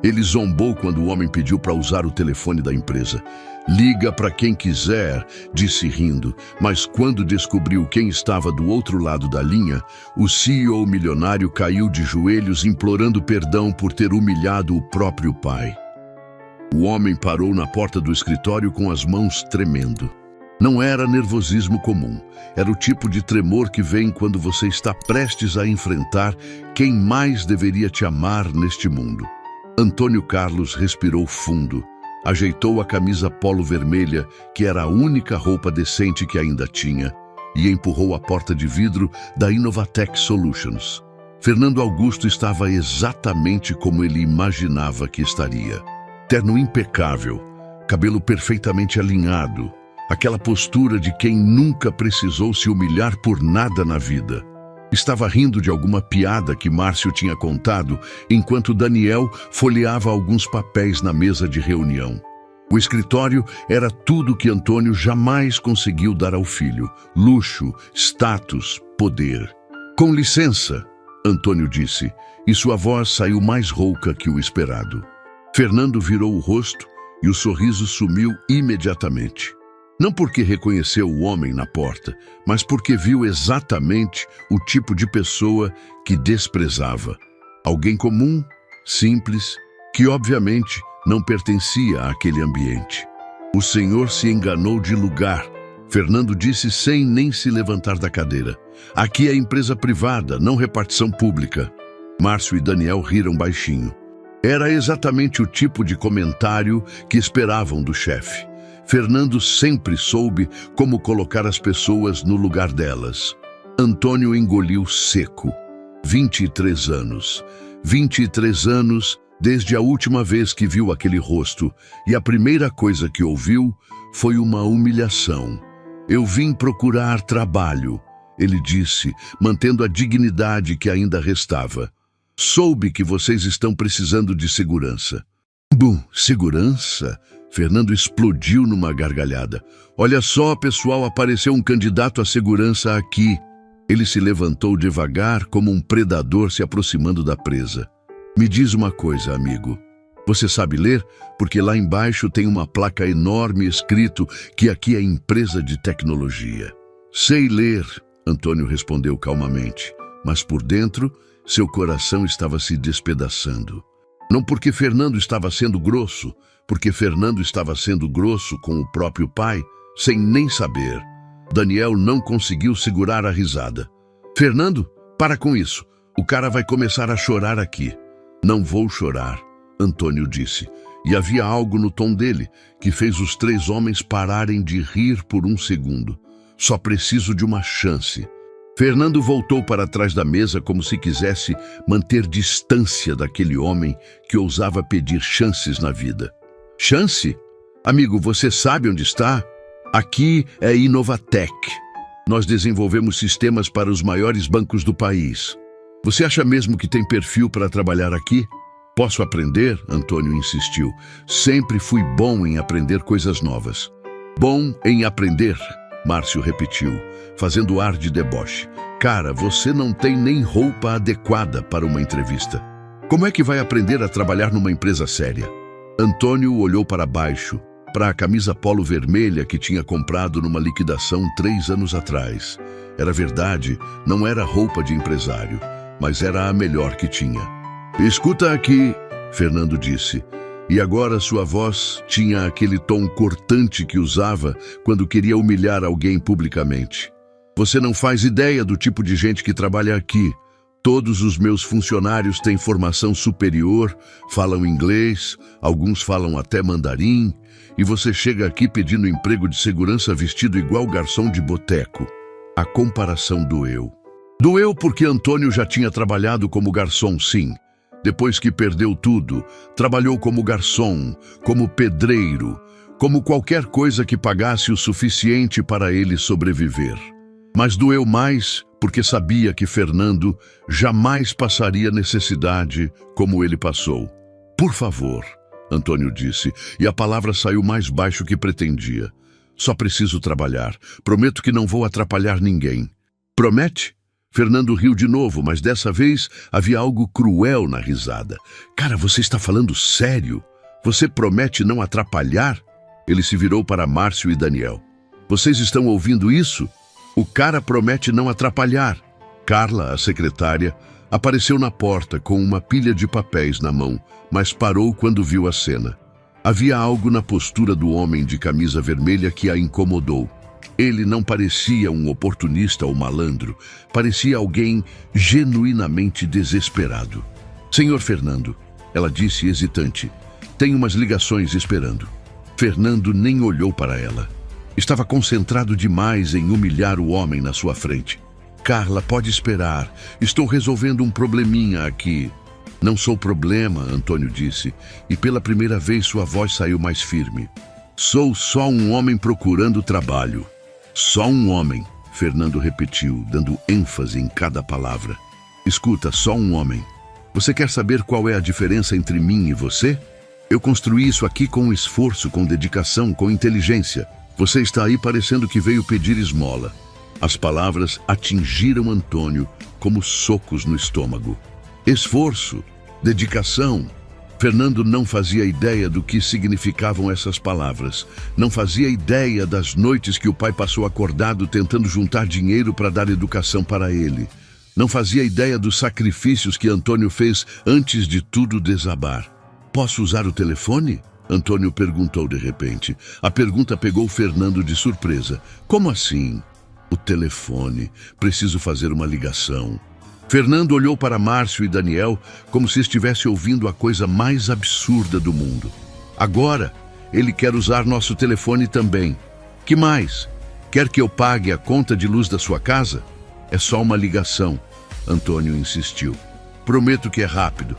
Ele zombou quando o homem pediu para usar o telefone da empresa. Liga para quem quiser, disse rindo, mas quando descobriu quem estava do outro lado da linha, o CEO milionário caiu de joelhos implorando perdão por ter humilhado o próprio pai. O homem parou na porta do escritório com as mãos tremendo. Não era nervosismo comum, era o tipo de tremor que vem quando você está prestes a enfrentar quem mais deveria te amar neste mundo. Antônio Carlos respirou fundo, ajeitou a camisa polo vermelha, que era a única roupa decente que ainda tinha, e empurrou a porta de vidro da Inovatec Solutions. Fernando Augusto estava exatamente como ele imaginava que estaria. Terno impecável, cabelo perfeitamente alinhado, aquela postura de quem nunca precisou se humilhar por nada na vida. Estava rindo de alguma piada que Márcio tinha contado, enquanto Daniel folheava alguns papéis na mesa de reunião. O escritório era tudo que Antônio jamais conseguiu dar ao filho: luxo, status, poder. Com licença, Antônio disse, e sua voz saiu mais rouca que o esperado. Fernando virou o rosto e o sorriso sumiu imediatamente. Não porque reconheceu o homem na porta, mas porque viu exatamente o tipo de pessoa que desprezava. Alguém comum, simples, que obviamente não pertencia àquele ambiente. O senhor se enganou de lugar, Fernando disse sem nem se levantar da cadeira. Aqui é empresa privada, não repartição pública. Márcio e Daniel riram baixinho. Era exatamente o tipo de comentário que esperavam do chefe. Fernando sempre soube como colocar as pessoas no lugar delas. Antônio engoliu seco. 23 anos. 23 anos desde a última vez que viu aquele rosto, e a primeira coisa que ouviu foi uma humilhação. Eu vim procurar trabalho, ele disse, mantendo a dignidade que ainda restava. Soube que vocês estão precisando de segurança. Segurança? Fernando explodiu numa gargalhada. Olha só, pessoal, apareceu um candidato à segurança aqui. Ele se levantou devagar, como um predador se aproximando da presa. Me diz uma coisa, amigo. Você sabe ler? Porque lá embaixo tem uma placa enorme escrito que aqui é empresa de tecnologia. Sei ler, Antônio respondeu calmamente, mas por dentro, seu coração estava se despedaçando. Não porque Fernando estava sendo grosso, porque Fernando estava sendo grosso com o próprio pai, sem nem saber. Daniel não conseguiu segurar a risada. Fernando, para com isso. O cara vai começar a chorar aqui. Não vou chorar, Antônio disse. E havia algo no tom dele que fez os três homens pararem de rir por um segundo. Só preciso de uma chance. Fernando voltou para trás da mesa como se quisesse manter distância daquele homem que ousava pedir chances na vida. Chance? Amigo, você sabe onde está? Aqui é Inovatec. Nós desenvolvemos sistemas para os maiores bancos do país. Você acha mesmo que tem perfil para trabalhar aqui? Posso aprender? Antônio insistiu. Sempre fui bom em aprender coisas novas. Bom em aprender, Márcio repetiu, fazendo ar de deboche. Cara, você não tem nem roupa adequada para uma entrevista. Como é que vai aprender a trabalhar numa empresa séria? Antônio olhou para baixo, para a camisa polo vermelha que tinha comprado numa liquidação 3 anos atrás. Era verdade, não era roupa de empresário, mas era a melhor que tinha. Escuta aqui, Fernando disse, e agora sua voz tinha aquele tom cortante que usava quando queria humilhar alguém publicamente. Você não faz ideia do tipo de gente que trabalha aqui. Todos os meus funcionários têm formação superior, falam inglês, alguns falam até mandarim, e você chega aqui pedindo emprego de segurança vestido igual garçom de boteco. A comparação doeu. Doeu porque Antônio já tinha trabalhado como garçom, sim. Depois que perdeu tudo, trabalhou como garçom, como pedreiro, como qualquer coisa que pagasse o suficiente para ele sobreviver. Mas doeu mais porque sabia que Fernando jamais passaria necessidade como ele passou. Por favor, Antônio disse, e a palavra saiu mais baixo que pretendia. Só preciso trabalhar. Prometo que não vou atrapalhar ninguém. Promete? Fernando riu de novo, mas dessa vez havia algo cruel na risada. Cara, você está falando sério? Você promete não atrapalhar? Ele se virou para Márcio e Daniel. Vocês estão ouvindo isso? O cara promete não atrapalhar. Carla, a secretária, apareceu na porta com uma pilha de papéis na mão, mas parou quando viu a cena. Havia algo na postura do homem de camisa vermelha que a incomodou. Ele não parecia um oportunista ou malandro, parecia alguém genuinamente desesperado. Senhor Fernando, ela disse hesitante, tem umas ligações esperando. Fernando nem olhou para ela. Estava concentrado demais em humilhar o homem na sua frente. Carla, pode esperar. Estou resolvendo um probleminha aqui. Não sou problema, Antônio disse, e pela primeira vez sua voz saiu mais firme. Sou só um homem procurando trabalho. Só um homem, Fernando repetiu, dando ênfase em cada palavra. Escuta, só um homem. Você quer saber qual é a diferença entre mim e você? Eu construí isso aqui com esforço, com dedicação, com inteligência. Você está aí parecendo que veio pedir esmola. As palavras atingiram Antônio como socos no estômago. Esforço, dedicação. Fernando não fazia ideia do que significavam essas palavras. Não fazia ideia das noites que o pai passou acordado tentando juntar dinheiro para dar educação para ele. Não fazia ideia dos sacrifícios que Antônio fez antes de tudo desabar. Posso usar o telefone? Antônio perguntou de repente. A pergunta pegou Fernando de surpresa. Como assim? O telefone. Preciso fazer uma ligação. Fernando olhou para Márcio e Daniel como se estivesse ouvindo a coisa mais absurda do mundo. Agora, ele quer usar nosso telefone também. Que mais? Quer que eu pague a conta de luz da sua casa? É só uma ligação, Antônio insistiu. Prometo que é rápido.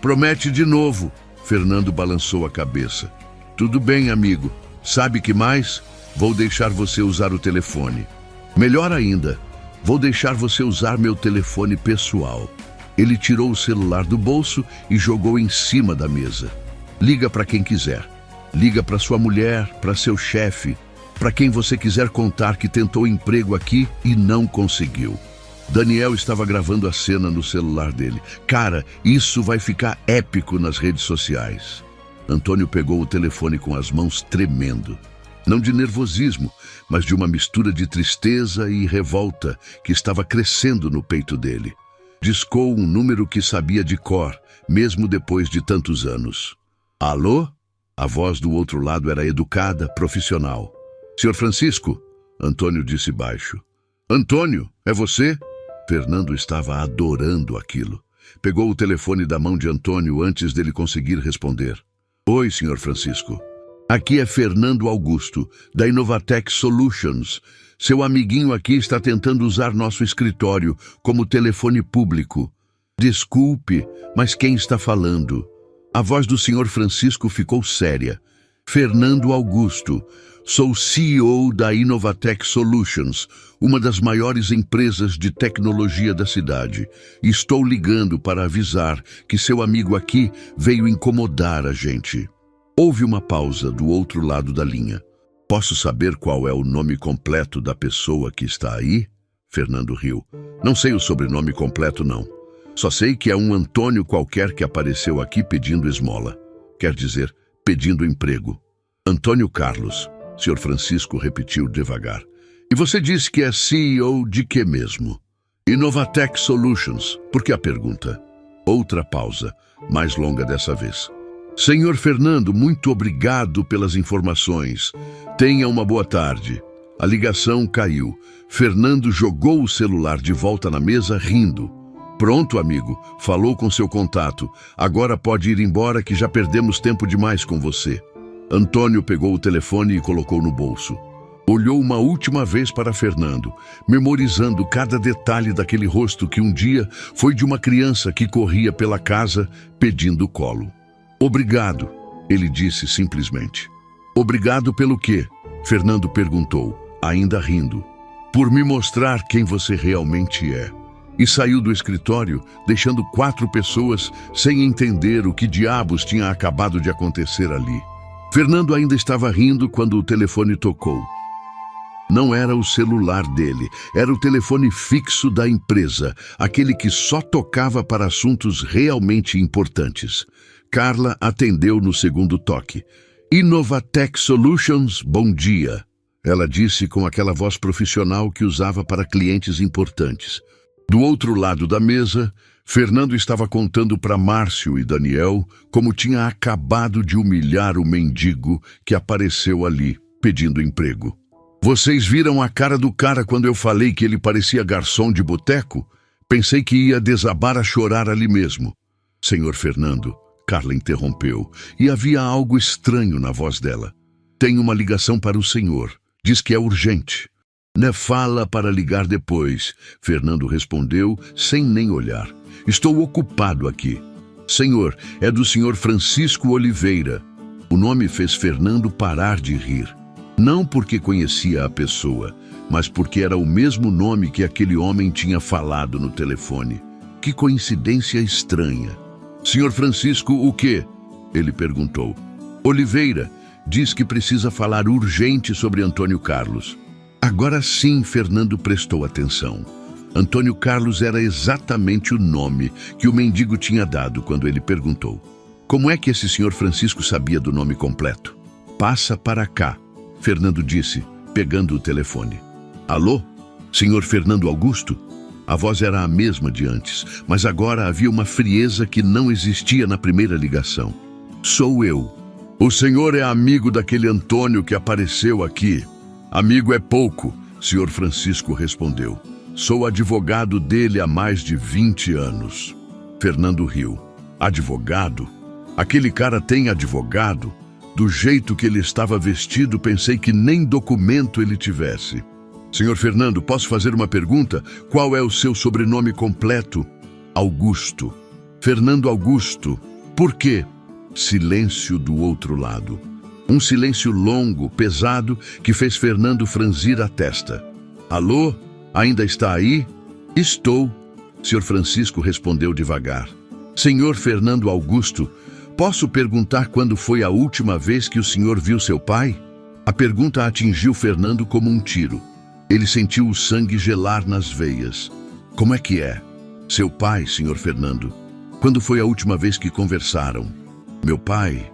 Promete de novo. Fernando balançou a cabeça. Tudo bem, amigo. Sabe que mais? Vou deixar você usar o telefone. Melhor ainda, vou deixar você usar meu telefone pessoal. Ele tirou o celular do bolso e jogou em cima da mesa. Liga para quem quiser. Liga para sua mulher, para seu chefe, para quem você quiser contar que tentou emprego aqui e não conseguiu. Daniel estava gravando a cena no celular dele. Cara, isso vai ficar épico nas redes sociais. Antônio pegou o telefone com as mãos tremendo. Não de nervosismo, mas de uma mistura de tristeza e revolta que estava crescendo no peito dele. Discou um número que sabia de cor, mesmo depois de tantos anos. Alô? A voz do outro lado era educada, profissional. Senhor Francisco? Antônio disse baixo. Antônio, é você? Fernando estava adorando aquilo. Pegou o telefone da mão de Antônio antes dele conseguir responder. Oi, senhor Francisco. Aqui é Fernando Augusto, da Inovatec Solutions. Seu amiguinho aqui está tentando usar nosso escritório como telefone público. Desculpe, mas quem está falando? A voz do senhor Francisco ficou séria. Fernando Augusto. Sou CEO da Inovatec Solutions, uma das maiores empresas de tecnologia da cidade. E estou ligando para avisar que seu amigo aqui veio incomodar a gente. Houve uma pausa do outro lado da linha. Posso saber qual é o nome completo da pessoa que está aí? Fernando riu. Não sei o sobrenome completo, não. Só sei que é um Antônio qualquer que apareceu aqui pedindo esmola. Quer dizer, pedindo emprego. Antônio Carlos. Sr. Francisco repetiu devagar. E você disse que é CEO de quê mesmo? Inovatec Solutions. Por que a pergunta? Outra pausa, mais longa dessa vez. Senhor Fernando, muito obrigado pelas informações. Tenha uma boa tarde. A ligação caiu. Fernando jogou o celular de volta na mesa, rindo. Pronto, amigo. Falou com seu contato. Agora pode ir embora que já perdemos tempo demais com você. Antônio pegou o telefone e colocou no bolso. Olhou uma última vez para Fernando, memorizando cada detalhe daquele rosto que um dia foi de uma criança que corria pela casa pedindo colo. Obrigado, ele disse simplesmente. Obrigado pelo quê? Fernando perguntou, ainda rindo. Por me mostrar quem você realmente é. E saiu do escritório, deixando 4 pessoas sem entender o que diabos tinha acabado de acontecer ali. Fernando ainda estava rindo quando o telefone tocou. Não era o celular dele, era o telefone fixo da empresa, aquele que só tocava para assuntos realmente importantes. Carla atendeu no segundo toque. Inovatec Solutions, bom dia. Ela disse com aquela voz profissional que usava para clientes importantes. Do outro lado da mesa, Fernando estava contando para Márcio e Daniel como tinha acabado de humilhar o mendigo que apareceu ali, pedindo emprego. Vocês viram a cara do cara quando eu falei que ele parecia garçom de boteco? Pensei que ia desabar a chorar ali mesmo. Senhor Fernando, Carla interrompeu, e havia algo estranho na voz dela. Tenho uma ligação para o senhor. Diz que é urgente. Né, fala para ligar depois, Fernando respondeu sem nem olhar. Estou ocupado aqui. Senhor, é do senhor Francisco Oliveira. O nome fez Fernando parar de rir. Não porque conhecia a pessoa, mas porque era o mesmo nome que aquele homem tinha falado no telefone. Que coincidência estranha. Senhor Francisco, o quê? Ele perguntou. Oliveira. Diz que precisa falar urgente sobre Antônio Carlos. Agora sim, Fernando prestou atenção. Antônio Carlos era exatamente o nome que o mendigo tinha dado quando ele perguntou. Como é que esse senhor Francisco sabia do nome completo? Passa para cá, Fernando disse, pegando o telefone. Alô? Senhor Fernando Augusto? A voz era a mesma de antes, mas agora havia uma frieza que não existia na primeira ligação. Sou eu. O senhor é amigo daquele Antônio que apareceu aqui. Amigo é pouco, senhor Francisco respondeu. Sou advogado dele há mais de 20 anos. Fernando riu. Advogado? Aquele cara tem advogado? Do jeito que ele estava vestido, pensei que nem documento ele tivesse. Senhor Fernando, posso fazer uma pergunta? Qual é o seu sobrenome completo? Augusto. Fernando Augusto. Por quê? Silêncio do outro lado. Um silêncio longo, pesado, que fez Fernando franzir a testa. Alô? Ainda está aí? Estou. Sr. Francisco respondeu devagar. Senhor Fernando Augusto, posso perguntar quando foi a última vez que o senhor viu seu pai? A pergunta atingiu Fernando como um tiro. Ele sentiu o sangue gelar nas veias. Como é que é? Seu pai, Sr. Fernando. Quando foi a última vez que conversaram? Meu pai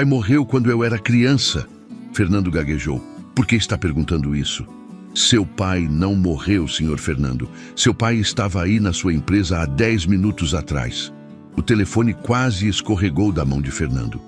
morreu quando eu era criança. Fernando gaguejou. Por que está perguntando isso? Seu pai não morreu, Sr. Fernando. Seu pai estava aí na sua empresa há 10 minutos atrás. O telefone quase escorregou da mão de Fernando.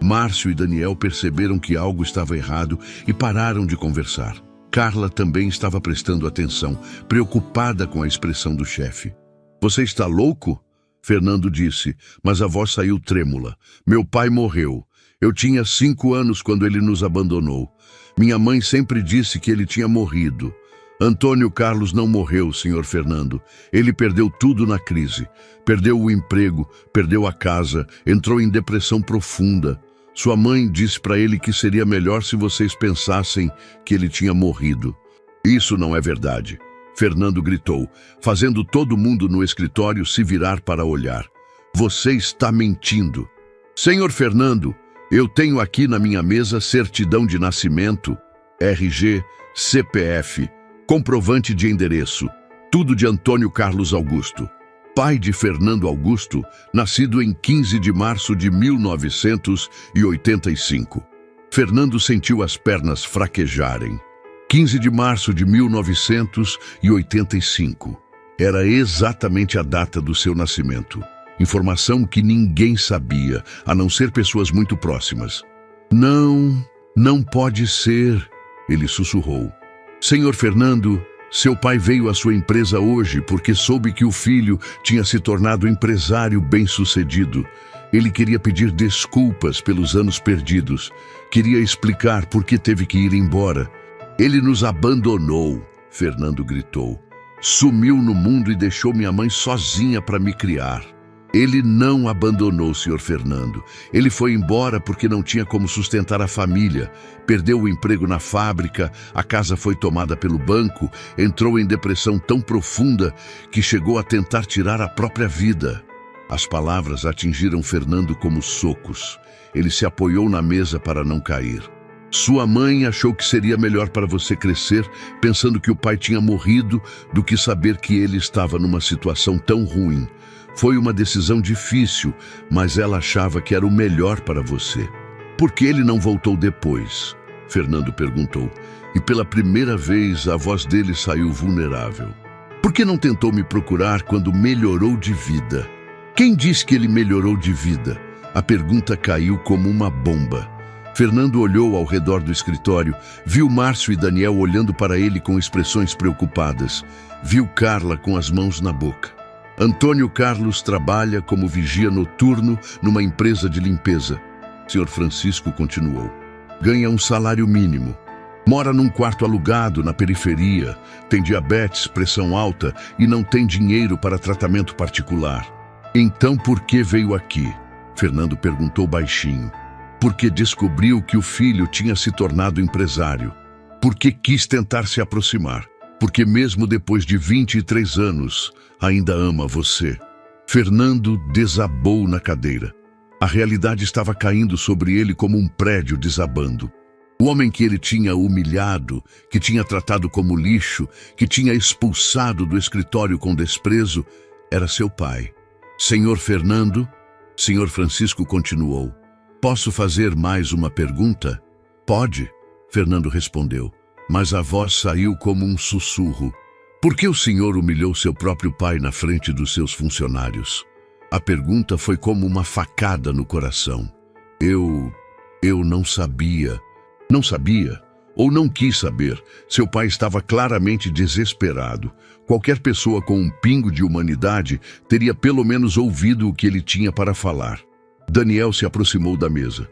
Márcio e Daniel perceberam que algo estava errado e pararam de conversar. Carla também estava prestando atenção, preocupada com a expressão do chefe. Você está louco? Fernando disse, mas a voz saiu trêmula. Meu pai morreu. Eu tinha 5 anos quando ele nos abandonou. Minha mãe sempre disse que ele tinha morrido. Antônio Carlos não morreu, Sr. Fernando. Ele perdeu tudo na crise. Perdeu o emprego, perdeu a casa, entrou em depressão profunda. Sua mãe disse para ele que seria melhor se vocês pensassem que ele tinha morrido. Isso não é verdade. Fernando gritou, fazendo todo mundo no escritório se virar para olhar. Você está mentindo. Senhor Fernando, eu tenho aqui na minha mesa certidão de nascimento, RG, CPF, comprovante de endereço, tudo de Antônio Carlos Augusto, pai de Fernando Augusto, nascido em 15 de março de 1985. Fernando sentiu as pernas fraquejarem. 15 de março de 1985. Era exatamente a data do seu nascimento. Informação que ninguém sabia, a não ser pessoas muito próximas. Não pode ser, ele sussurrou. Senhor Fernando, seu pai veio à sua empresa hoje porque soube que o filho tinha se tornado empresário bem-sucedido. Ele queria pedir desculpas pelos anos perdidos. Queria explicar por que teve que ir embora. Ele nos abandonou, Fernando gritou. Sumiu no mundo e deixou minha mãe sozinha para me criar. Ele não abandonou, Sr. Fernando. Ele foi embora porque não tinha como sustentar a família. Perdeu o emprego na fábrica, a casa foi tomada pelo banco, entrou em depressão tão profunda que chegou a tentar tirar a própria vida. As palavras atingiram Fernando como socos. Ele se apoiou na mesa para não cair. Sua mãe achou que seria melhor para você crescer pensando que o pai tinha morrido do que saber que ele estava numa situação tão ruim. Foi uma decisão difícil, mas ela achava que era o melhor para você. Por que ele não voltou depois? Fernando perguntou, e pela primeira vez a voz dele saiu vulnerável. Por que não tentou me procurar quando melhorou de vida? Quem disse que ele melhorou de vida? A pergunta caiu como uma bomba. Fernando olhou ao redor do escritório, viu Márcio e Daniel olhando para ele com expressões preocupadas. Viu Carla com as mãos na boca. Antônio Carlos trabalha como vigia noturno numa empresa de limpeza. Sr. Francisco continuou. Ganha um salário mínimo. Mora num quarto alugado na periferia, tem diabetes, pressão alta e não tem dinheiro para tratamento particular. Então por que veio aqui? Fernando perguntou baixinho. Porque descobriu que o filho tinha se tornado empresário. Porque quis tentar se aproximar. Porque mesmo depois de 23 anos, ainda ama você. Fernando desabou na cadeira. A realidade estava caindo sobre ele como um prédio desabando. O homem que ele tinha humilhado, que tinha tratado como lixo, que tinha expulsado do escritório com desprezo, era seu pai. Senhor Fernando, Sr. Francisco continuou. Posso fazer mais uma pergunta? Pode, Fernando respondeu, mas a voz saiu como um sussurro. Por que o senhor humilhou seu próprio pai na frente dos seus funcionários? A pergunta foi como uma facada no coração. Eu não sabia. Não sabia, ou não quis saber. Seu pai estava claramente desesperado. Qualquer pessoa com um pingo de humanidade teria pelo menos ouvido o que ele tinha para falar. Daniel se aproximou da mesa.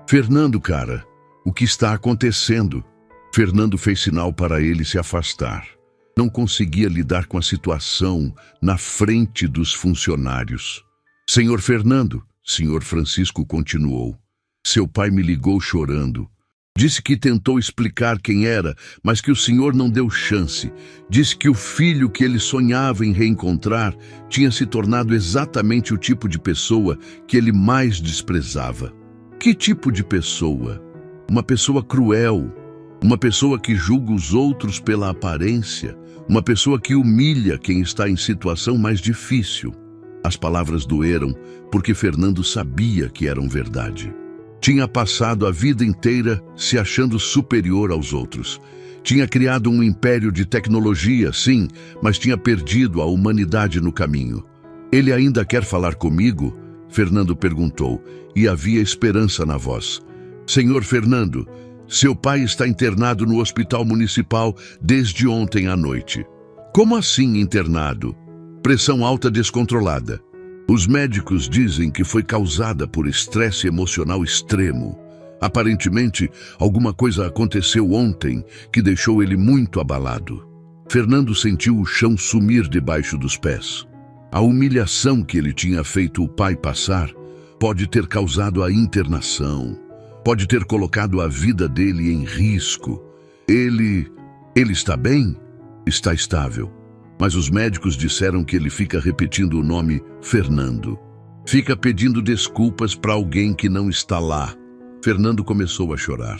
Fernando, cara, o que está acontecendo? Fernando fez sinal para ele se afastar. Não conseguia lidar com a situação na frente dos funcionários. Senhor Fernando, Sr. Francisco continuou. Seu pai me ligou chorando. Disse que tentou explicar quem era, mas que o senhor não deu chance. Disse que o filho que ele sonhava em reencontrar tinha se tornado exatamente o tipo de pessoa que ele mais desprezava. Que tipo de pessoa? Uma pessoa cruel, uma pessoa que julga os outros pela aparência, uma pessoa que humilha quem está em situação mais difícil. As palavras doeram porque Fernando sabia que eram verdade. Tinha passado a vida inteira se achando superior aos outros. Tinha criado um império de tecnologia, sim, mas tinha perdido a humanidade no caminho. Ele ainda quer falar comigo? Fernando perguntou, e havia esperança na voz. Senhor Fernando, seu pai está internado no hospital municipal desde ontem à noite. Como assim internado? Pressão alta descontrolada. Os médicos dizem que foi causada por estresse emocional extremo. Aparentemente, alguma coisa aconteceu ontem que deixou ele muito abalado. Fernando sentiu o chão sumir debaixo dos pés. A humilhação que ele tinha feito o pai passar pode ter causado a internação, pode ter colocado a vida dele em risco. Ele está bem? Está estável. Mas os médicos disseram que ele fica repetindo o nome Fernando. Fica pedindo desculpas para alguém que não está lá. Fernando começou a chorar.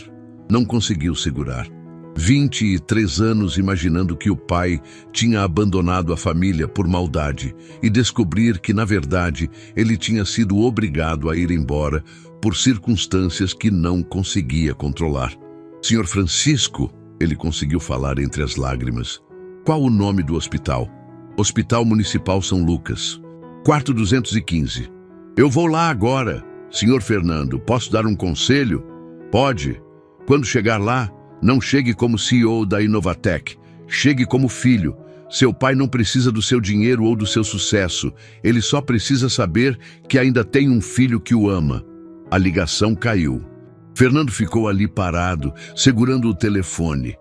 Não conseguiu segurar. 23 anos imaginando que o pai tinha abandonado a família por maldade e descobrir que, na verdade, ele tinha sido obrigado a ir embora por circunstâncias que não conseguia controlar. Senhor Francisco, ele conseguiu falar entre as lágrimas. Qual o nome do hospital? Hospital Municipal São Lucas. Quarto 215. Eu vou lá agora. Senhor Fernando, posso dar um conselho? Pode. Quando chegar lá, não chegue como CEO da Inovatec. Chegue como filho. Seu pai não precisa do seu dinheiro ou do seu sucesso. Ele só precisa saber que ainda tem um filho que o ama. A ligação caiu. Fernando ficou ali parado, segurando o telefone,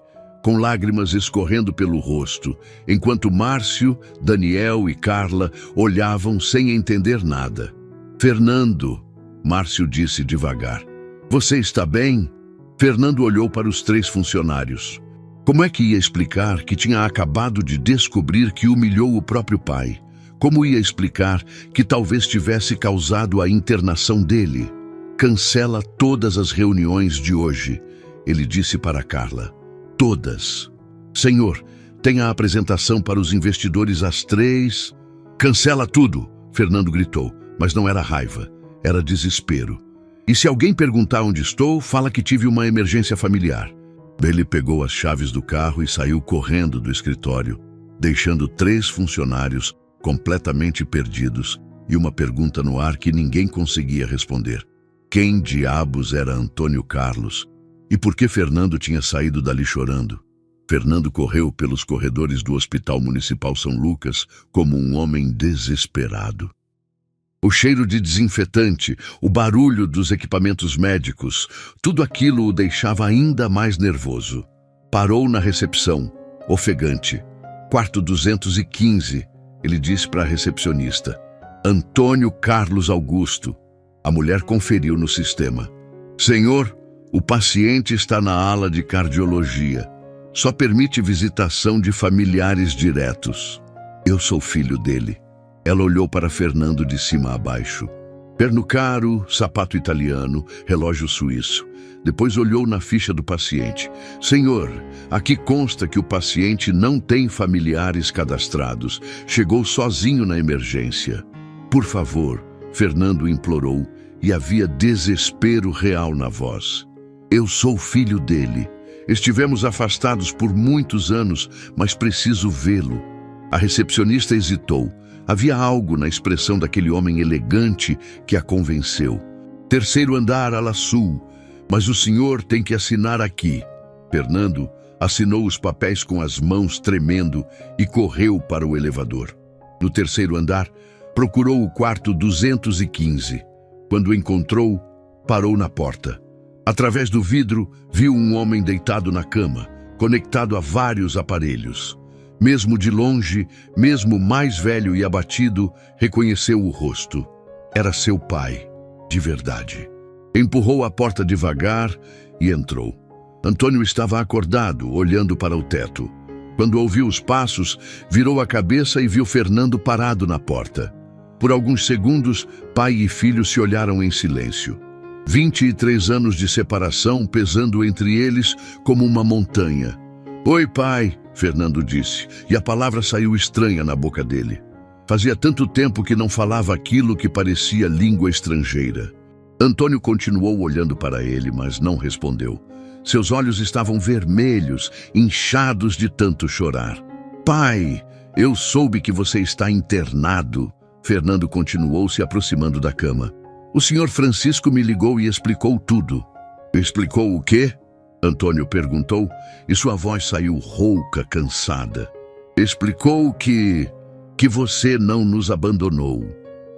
com lágrimas escorrendo pelo rosto, enquanto Márcio, Daniel e Carla olhavam sem entender nada. Fernando, Márcio disse devagar. Você está bem? Fernando olhou para os 3 funcionários. Como é que ia explicar que tinha acabado de descobrir que humilhou o próprio pai? Como ia explicar que talvez tivesse causado a internação dele? Cancela todas as reuniões de hoje. Ele disse para Carla: todas. Senhor, tem a apresentação para os investidores às 3. Cancela tudo, Fernando gritou, mas não era raiva, era desespero. E se alguém perguntar onde estou, fala que tive uma emergência familiar. Ele pegou as chaves do carro e saiu correndo do escritório, deixando 3 funcionários completamente perdidos e uma pergunta no ar que ninguém conseguia responder. Quem diabos era Antônio Carlos? E por que Fernando tinha saído dali chorando? Fernando correu pelos corredores do Hospital Municipal São Lucas como um homem desesperado. O cheiro de desinfetante, o barulho dos equipamentos médicos, tudo aquilo o deixava ainda mais nervoso. Parou na recepção, ofegante. Quarto 215, ele disse para a recepcionista. Antônio Carlos Augusto. A mulher conferiu no sistema. Senhor, o paciente está na ala de cardiologia. Só permite visitação de familiares diretos. Eu sou filho dele. Ela olhou para Fernando de cima a baixo. Perno caro, sapato italiano, relógio suíço. Depois olhou na ficha do paciente. Senhor, aqui consta que o paciente não tem familiares cadastrados. Chegou sozinho na emergência. Por favor, Fernando implorou, e havia desespero real na voz. Eu sou filho dele. Estivemos afastados por muitos anos, mas preciso vê-lo. A recepcionista hesitou. Havia algo na expressão daquele homem elegante que a convenceu. 3º andar, ala sul. Mas o senhor tem que assinar aqui. Fernando assinou os papéis com as mãos tremendo e correu para o elevador. No 3º andar, procurou o quarto 215. Quando o encontrou, parou na porta. Através do vidro, viu um homem deitado na cama, conectado a vários aparelhos. Mesmo de longe, mesmo mais velho e abatido, reconheceu o rosto. Era seu pai, de verdade. Empurrou a porta devagar e entrou. Antônio estava acordado, olhando para o teto. Quando ouviu os passos, virou a cabeça e viu Fernando parado na porta. Por alguns segundos, pai e filho se olharam em silêncio. 23 anos de separação pesando entre eles como uma montanha. Oi, pai, Fernando disse, e a palavra saiu estranha na boca dele. Fazia tanto tempo que não falava aquilo que parecia língua estrangeira. Antônio continuou olhando para ele, mas não respondeu. Seus olhos estavam vermelhos, inchados de tanto chorar. Pai, eu soube que você está internado. Fernando continuou se aproximando da cama. O senhor Francisco me ligou e explicou tudo. Explicou o quê? Antônio perguntou, e sua voz saiu rouca, cansada. Explicou que você não nos abandonou,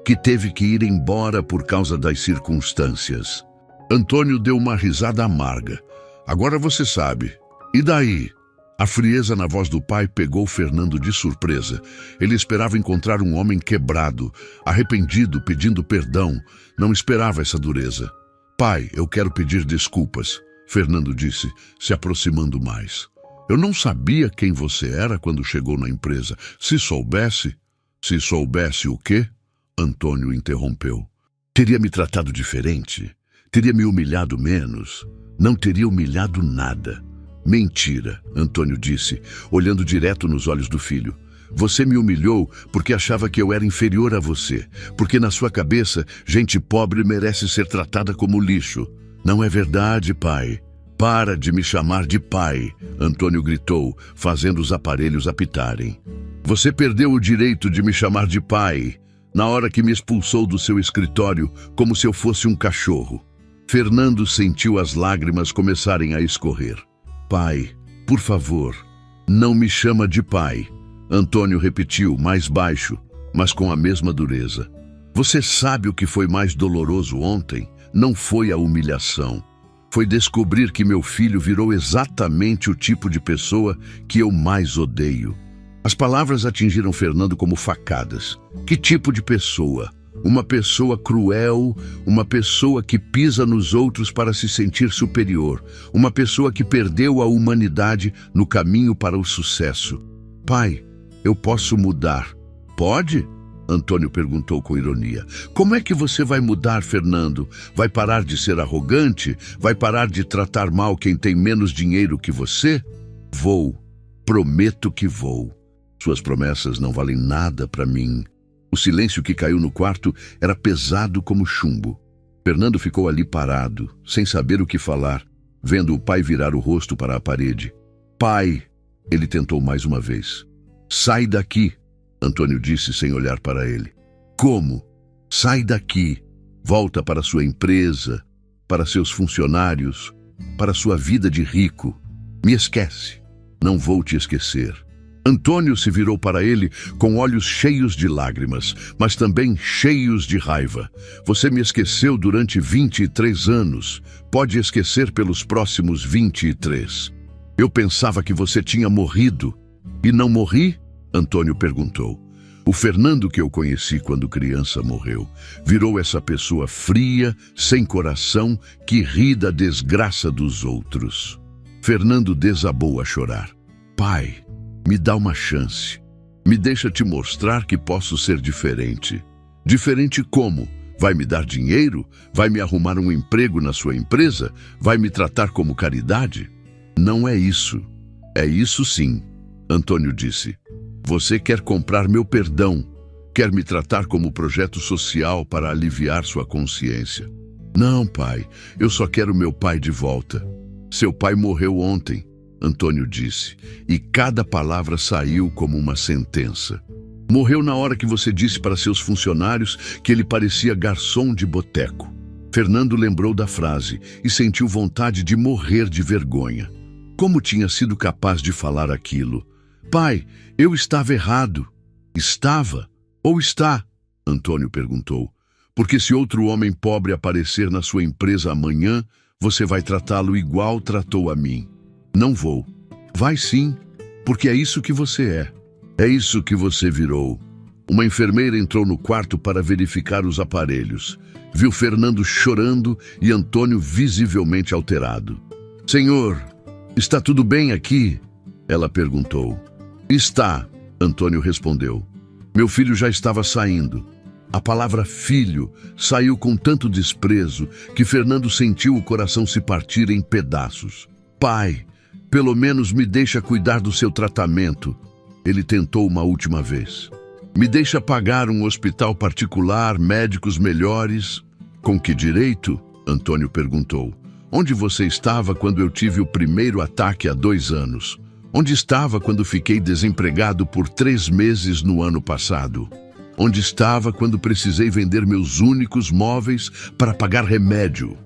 que teve que ir embora por causa das circunstâncias. Antônio deu uma risada amarga. Agora você sabe. E daí? A frieza na voz do pai pegou Fernando de surpresa. Ele esperava encontrar um homem quebrado, arrependido, pedindo perdão. Não esperava essa dureza. Pai, eu quero pedir desculpas, Fernando disse, se aproximando mais. Eu não sabia quem você era quando chegou na empresa. Se soubesse o quê? Antônio interrompeu. Teria me tratado diferente? Teria me humilhado menos? Não teria humilhado nada. Mentira, Antônio disse, olhando direto nos olhos do filho. Você me humilhou porque achava que eu era inferior a você, porque na sua cabeça, gente pobre merece ser tratada como lixo. Não é verdade, pai. Para de me chamar de pai, Antônio gritou, fazendo os aparelhos apitarem. Você perdeu o direito de me chamar de pai, na hora que me expulsou do seu escritório como se eu fosse um cachorro. Fernando sentiu as lágrimas começarem a escorrer. Pai, por favor, não me chama de pai, Antônio repetiu, mais baixo, mas com a mesma dureza. Você sabe o que foi mais doloroso ontem? Não foi a humilhação. Foi descobrir que meu filho virou exatamente o tipo de pessoa que eu mais odeio. As palavras atingiram Fernando como facadas. Que tipo de pessoa? Uma pessoa cruel, uma pessoa que pisa nos outros para se sentir superior, uma pessoa que perdeu a humanidade no caminho para o sucesso. Pai, eu posso mudar. Pode? Antônio perguntou com ironia. Como é que você vai mudar, Fernando? Vai parar de ser arrogante? Vai parar de tratar mal quem tem menos dinheiro que você? Vou. Prometo que vou. Suas promessas não valem nada para mim. O silêncio que caiu no quarto era pesado como chumbo. Fernando ficou ali parado, sem saber o que falar, vendo o pai virar o rosto para a parede. Pai, ele tentou mais uma vez. Sai daqui, Antônio disse sem olhar para ele. Como? Sai daqui. Volta para sua empresa, para seus funcionários, para sua vida de rico. Me esquece. Não vou te esquecer. Antônio se virou para ele com olhos cheios de lágrimas, mas também cheios de raiva. Você me esqueceu durante 23 anos. Pode esquecer pelos próximos 23. Eu pensava que você tinha morrido. E não morri? Antônio perguntou. O Fernando que eu conheci quando criança morreu. Virou essa pessoa fria, sem coração, que ri da desgraça dos outros. Fernando desabou a chorar. Pai, me dá uma chance. Me deixa te mostrar que posso ser diferente. Diferente como? Vai me dar dinheiro? Vai me arrumar um emprego na sua empresa? Vai me tratar como caridade? Não é isso. É isso sim, Antônio disse. Você quer comprar meu perdão. Quer me tratar como projeto social para aliviar sua consciência. Não, pai. Eu só quero meu pai de volta. Seu pai morreu ontem, Antônio disse, e cada palavra saiu como uma sentença. Morreu na hora que você disse para seus funcionários que ele parecia garçom de boteco. Fernando lembrou da frase e sentiu vontade de morrer de vergonha. Como tinha sido capaz de falar aquilo? Pai, eu estava errado. Estava? Ou está? Antônio perguntou. Porque se outro homem pobre aparecer na sua empresa amanhã, você vai tratá-lo igual tratou a mim. Não vou. Vai sim, porque é isso que você é. É isso que você virou. Uma enfermeira entrou no quarto para verificar os aparelhos. Viu Fernando chorando e Antônio visivelmente alterado. Senhor, está tudo bem aqui? Ela perguntou. Está, Antônio respondeu. Meu filho já estava saindo. A palavra filho saiu com tanto desprezo que Fernando sentiu o coração se partir em pedaços. Pai, pelo menos me deixa cuidar do seu tratamento. Ele tentou uma última vez. Me deixa pagar um hospital particular, médicos melhores. Com que direito? Antônio perguntou. Onde você estava quando eu tive o primeiro ataque há 2 anos? Onde estava quando fiquei desempregado por 3 meses no ano passado? Onde estava quando precisei vender meus únicos móveis para pagar remédio?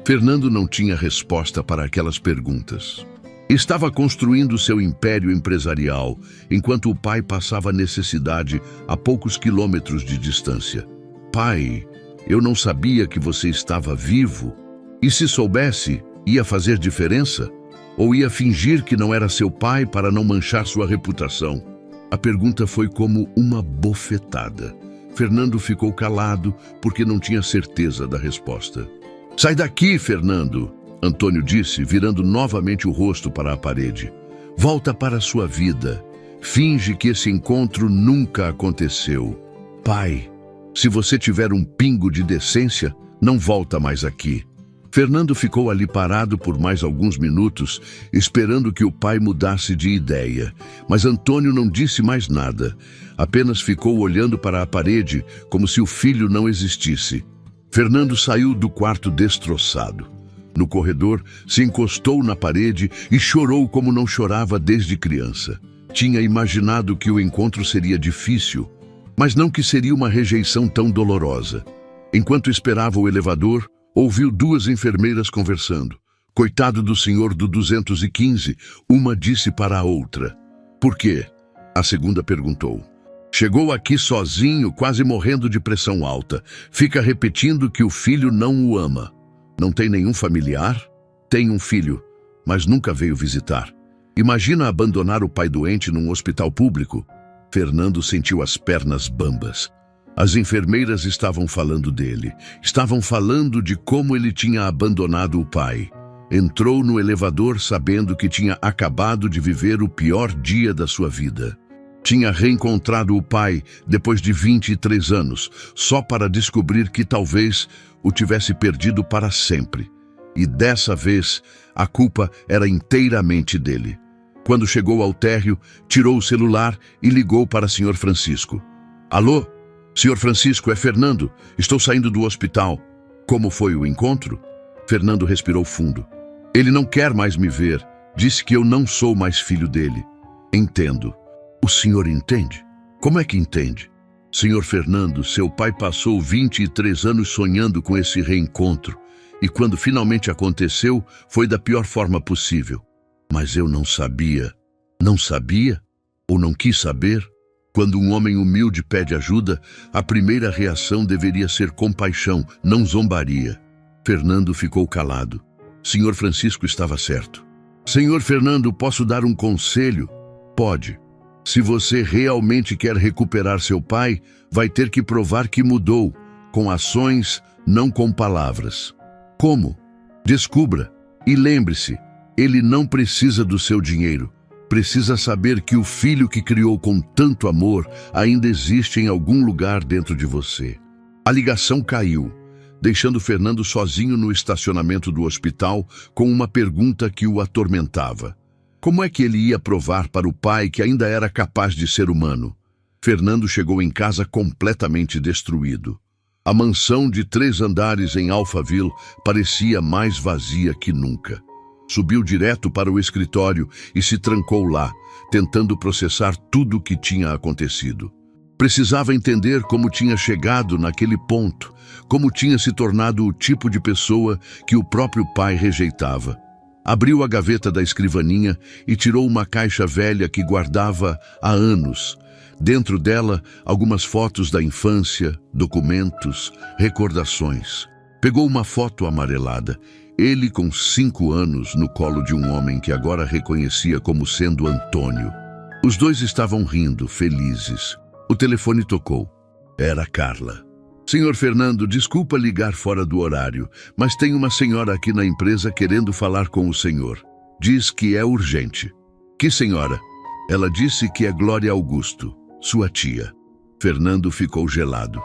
Fernando não tinha resposta para aquelas perguntas. Estava construindo seu império empresarial, enquanto o pai passava necessidade a poucos quilômetros de distância. Pai, eu não sabia que você estava vivo. E se soubesse, ia fazer diferença? Ou ia fingir que não era seu pai para não manchar sua reputação? A pergunta foi como uma bofetada. Fernando ficou calado porque não tinha certeza da resposta. Sai daqui, Fernando! Antônio disse, virando novamente o rosto para a parede. Volta para a sua vida. Finge que esse encontro nunca aconteceu. Pai, se você tiver um pingo de decência, não volta mais aqui. Fernando ficou ali parado por mais alguns minutos, esperando que o pai mudasse de ideia. Mas Antônio não disse mais nada. Apenas ficou olhando para a parede, como se o filho não existisse. Fernando saiu do quarto destroçado. No corredor, se encostou na parede e chorou como não chorava desde criança. Tinha imaginado que o encontro seria difícil, mas não que seria uma rejeição tão dolorosa. Enquanto esperava o elevador, ouviu 2 enfermeiras conversando. Coitado do senhor do 215, uma disse para a outra. Por quê? A segunda perguntou. Chegou aqui sozinho, quase morrendo de pressão alta. Fica repetindo que o filho não o ama. Não tem nenhum familiar? Tem um filho, mas nunca veio visitar. Imagina abandonar o pai doente num hospital público? Fernando sentiu as pernas bambas. As enfermeiras estavam falando dele. Estavam falando de como ele tinha abandonado o pai. Entrou no elevador sabendo que tinha acabado de viver o pior dia da sua vida. Tinha reencontrado o pai depois de 23 anos, só para descobrir que talvez o tivesse perdido para sempre. E dessa vez, a culpa era inteiramente dele. Quando chegou ao térreo, tirou o celular e ligou para Sr. Francisco. Alô? Sr. Francisco, é Fernando. Estou saindo do hospital. Como foi o encontro? Fernando respirou fundo. Ele não quer mais me ver. Disse que eu não sou mais filho dele. Entendo. O senhor entende? Como é que entende? Senhor Fernando, seu pai passou 23 anos sonhando com esse reencontro. E quando finalmente aconteceu, foi da pior forma possível. Mas eu não sabia. Não sabia? Ou não quis saber? Quando um homem humilde pede ajuda, a primeira reação deveria ser compaixão, não zombaria. Fernando ficou calado. Senhor Francisco estava certo. Senhor Fernando, posso dar um conselho? Pode. Se você realmente quer recuperar seu pai, vai ter que provar que mudou, com ações, não com palavras. Como? Descubra. E lembre-se, ele não precisa do seu dinheiro. Precisa saber que o filho que criou com tanto amor ainda existe em algum lugar dentro de você. A ligação caiu, deixando Fernando sozinho no estacionamento do hospital com uma pergunta que o atormentava. Como é que ele ia provar para o pai que ainda era capaz de ser humano? Fernando chegou em casa completamente destruído. A mansão de 3 andares em Alphaville parecia mais vazia que nunca. Subiu direto para o escritório e se trancou lá, tentando processar tudo o que tinha acontecido. Precisava entender como tinha chegado naquele ponto, como tinha se tornado o tipo de pessoa que o próprio pai rejeitava. Abriu a gaveta da escrivaninha e tirou uma caixa velha que guardava há anos. Dentro dela, algumas fotos da infância, documentos, recordações. Pegou uma foto amarelada, ele com 5 anos no colo de um homem que agora reconhecia como sendo Antônio. Os dois estavam rindo, felizes. O telefone tocou. Era Carla. Senhor Fernando, desculpa ligar fora do horário, mas tem uma senhora aqui na empresa querendo falar com o senhor. Diz que é urgente. Que senhora? Ela disse que é Glória Augusto, sua tia. Fernando ficou gelado.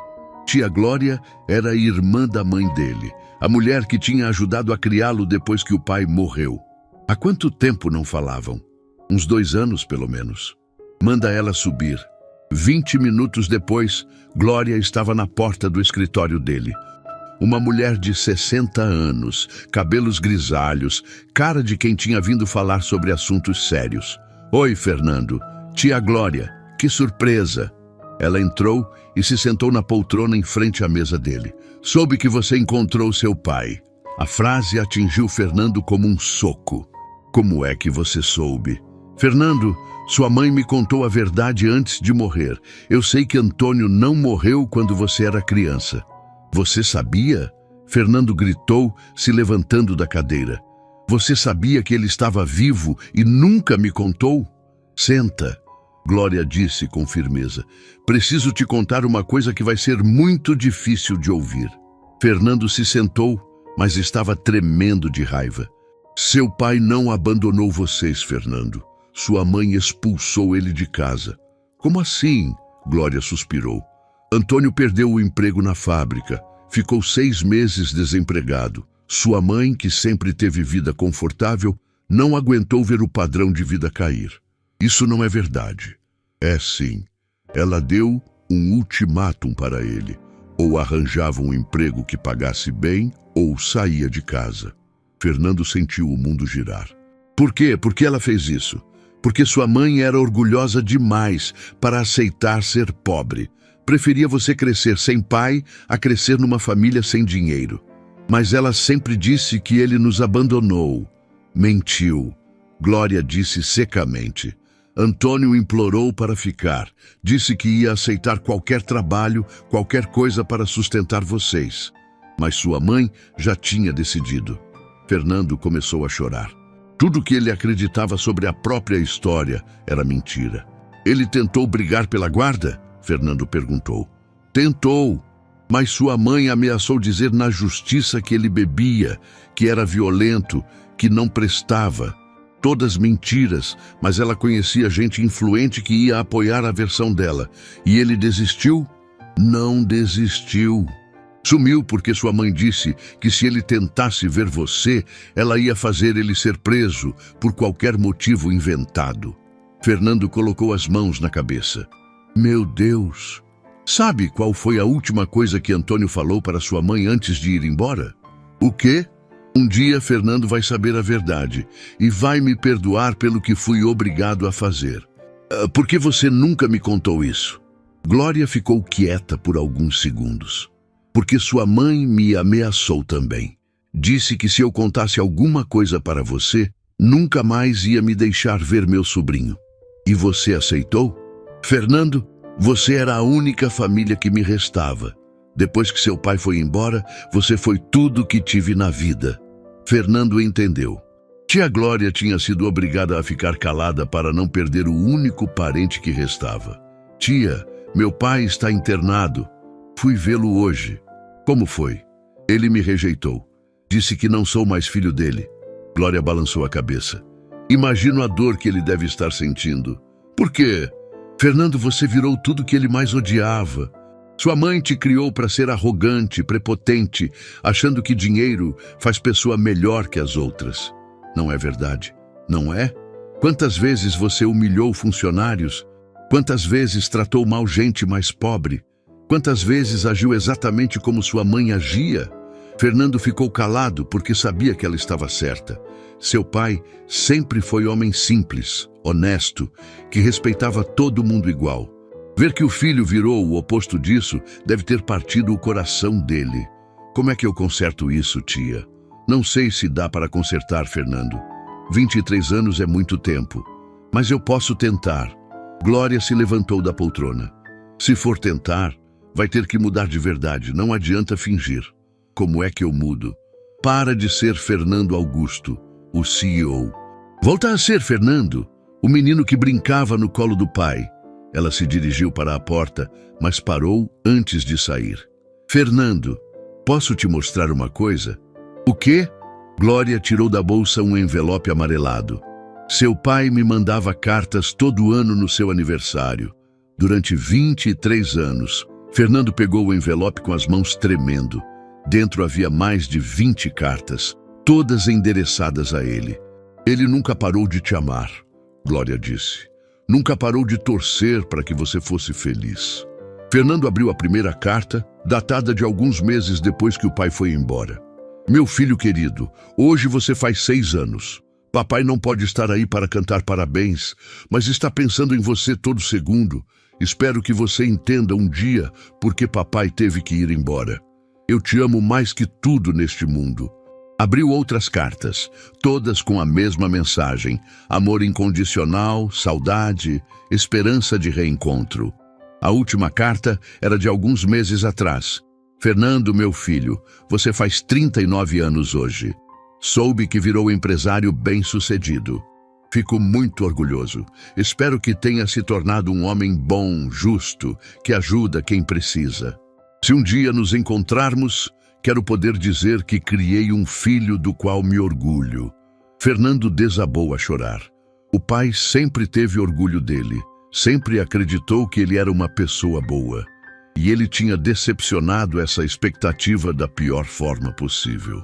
Tia Glória era a irmã da mãe dele, a mulher que tinha ajudado a criá-lo depois que o pai morreu. Há quanto tempo não falavam? Uns 2 anos, pelo menos. Manda ela subir. 20 minutos depois, Glória estava na porta do escritório dele. Uma mulher de 60 anos, cabelos grisalhos, cara de quem tinha vindo falar sobre assuntos sérios. Oi, Fernando. Tia Glória. Que surpresa. Ela entrou e se sentou na poltrona em frente à mesa dele. Soube que você encontrou seu pai. A frase atingiu Fernando como um soco. Como é que você soube? Fernando, sua mãe me contou a verdade antes de morrer. Eu sei que Antônio não morreu quando você era criança. Você sabia? Fernando gritou, se levantando da cadeira. Você sabia que ele estava vivo e nunca me contou? Senta. Glória disse com firmeza. Preciso te contar uma coisa que vai ser muito difícil de ouvir. Fernando se sentou, mas estava tremendo de raiva. Seu pai não abandonou vocês, Fernando. Sua mãe expulsou ele de casa. Como assim? Glória suspirou. Antônio perdeu o emprego na fábrica. Ficou 6 meses desempregado. Sua mãe, que sempre teve vida confortável, não aguentou ver o padrão de vida cair. Isso não é verdade. É sim. Ela deu um ultimátum para ele. Ou arranjava um emprego que pagasse bem, ou saía de casa. Fernando sentiu o mundo girar. Por quê? Por que ela fez isso? Porque sua mãe era orgulhosa demais para aceitar ser pobre. Preferia você crescer sem pai a crescer numa família sem dinheiro. Mas ela sempre disse que ele nos abandonou. Mentiu. Glória disse secamente. Antônio implorou para ficar. Disse que ia aceitar qualquer trabalho, qualquer coisa para sustentar vocês. Mas sua mãe já tinha decidido. Fernando começou a chorar. Tudo que ele acreditava sobre a própria história era mentira. Ele tentou brigar pela guarda? Fernando perguntou. Tentou, mas sua mãe ameaçou dizer na justiça que ele bebia, que era violento, que não prestava. todas mentiras, mas ela conhecia gente influente que ia apoiar a versão dela. E ele desistiu? Não desistiu. Sumiu porque sua mãe disse que se ele tentasse ver você, ela ia fazer ele ser preso por qualquer motivo inventado. Fernando colocou as mãos na cabeça. Meu Deus! Sabe qual foi a última coisa que Antônio falou para sua mãe antes de ir embora? O quê? Um dia Fernando vai saber a verdade e vai me perdoar pelo que fui obrigado a fazer. Por que você nunca me contou isso? Glória ficou quieta por alguns segundos. Porque sua mãe me ameaçou também. Disse que se eu contasse alguma coisa para você, nunca mais ia me deixar ver meu sobrinho. E você aceitou? Fernando, você era a única família que me restava. Depois que seu pai foi embora, você foi tudo que tive na vida. Fernando entendeu. Tia Glória tinha sido obrigada a ficar calada para não perder o único parente que restava. Tia, meu pai está internado. Fui vê-lo hoje. Como foi? Ele me rejeitou. Disse que não sou mais filho dele. Glória balançou a cabeça. Imagino a dor que ele deve estar sentindo. Por quê? Fernando, você virou tudo que ele mais odiava. Sua mãe te criou para ser arrogante, prepotente, achando que dinheiro faz pessoa melhor que as outras. Não é verdade, não é? Quantas vezes você humilhou funcionários? Quantas vezes tratou mal gente mais pobre? Quantas vezes agiu exatamente como sua mãe agia? Fernando ficou calado porque sabia que ela estava certa. Seu pai sempre foi homem simples, honesto, que respeitava todo mundo igual. Ver que o filho virou o oposto disso deve ter partido o coração dele. Como é que eu conserto isso, tia? Não sei se dá para consertar, Fernando. 23 anos é muito tempo. Mas eu posso tentar. Glória se levantou da poltrona. Se for tentar, vai ter que mudar de verdade. Não adianta fingir. Como é que eu mudo? Para de ser Fernando Augusto, o CEO. Volta a ser Fernando, o menino que brincava no colo do pai. Ela se dirigiu para a porta, mas parou antes de sair. Fernando, posso te mostrar uma coisa? O quê? Glória tirou da bolsa um envelope amarelado. Seu pai me mandava cartas todo ano no seu aniversário. Durante 23 anos, Fernando pegou o envelope com as mãos tremendo. Dentro havia mais de 20 cartas, todas endereçadas a ele. Ele nunca parou de te amar, Glória disse. Nunca parou de torcer para que você fosse feliz. Fernando abriu a primeira carta, datada de alguns meses depois que o pai foi embora. Meu filho querido, hoje você faz 6 anos. Papai não pode estar aí para cantar parabéns, mas está pensando em você todo segundo. Espero que você entenda um dia porque papai teve que ir embora. Eu te amo mais que tudo neste mundo. Abriu outras cartas, todas com a mesma mensagem: amor incondicional, saudade, esperança de reencontro. A última carta era de alguns meses atrás. Fernando, meu filho, você faz 39 anos hoje. Soube que virou empresário bem-sucedido. Fico muito orgulhoso. Espero que tenha se tornado um homem bom, justo, que ajuda quem precisa. Se um dia nos encontrarmos, quero poder dizer que criei um filho do qual me orgulho. Fernando desabou a chorar. O pai sempre teve orgulho dele, sempre acreditou que ele era uma pessoa boa. E ele tinha decepcionado essa expectativa da pior forma possível.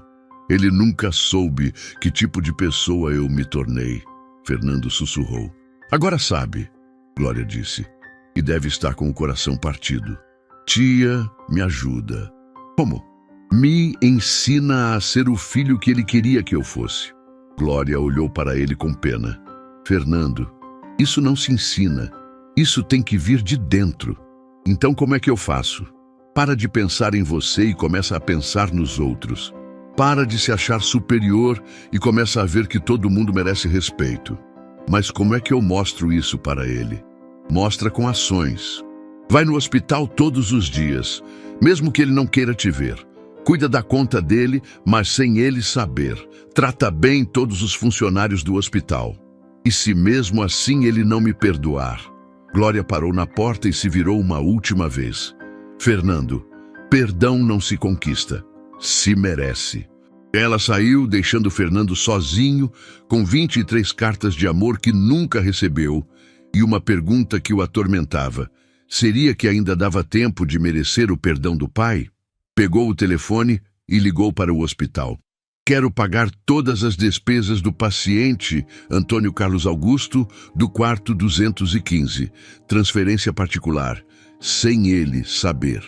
Ele nunca soube que tipo de pessoa eu me tornei. Fernando sussurrou. Agora sabe, Glória disse, e deve estar com o coração partido. Tia, me ajuda. Como? Me ensina a ser o filho que ele queria que eu fosse. Glória olhou para ele com pena. Fernando, isso não se ensina. Isso tem que vir de dentro. Então como é que eu faço? Para de pensar em você e começa a pensar nos outros. Para de se achar superior e começa a ver que todo mundo merece respeito. Mas como é que eu mostro isso para ele? Mostra com ações. Vai no hospital todos os dias, mesmo que ele não queira te ver. Cuida da conta dele, mas sem ele saber. Trata bem todos os funcionários do hospital. E se mesmo assim ele não me perdoar? Glória parou na porta e se virou uma última vez. Fernando, perdão não se conquista, se merece. Ela saiu, deixando Fernando sozinho, com 23 cartas de amor que nunca recebeu e uma pergunta que o atormentava. Seria que ainda dava tempo de merecer o perdão do pai? Pegou o telefone e ligou para o hospital. Quero pagar todas as despesas do paciente Antônio Carlos Augusto, do quarto 215. Transferência particular, sem ele saber.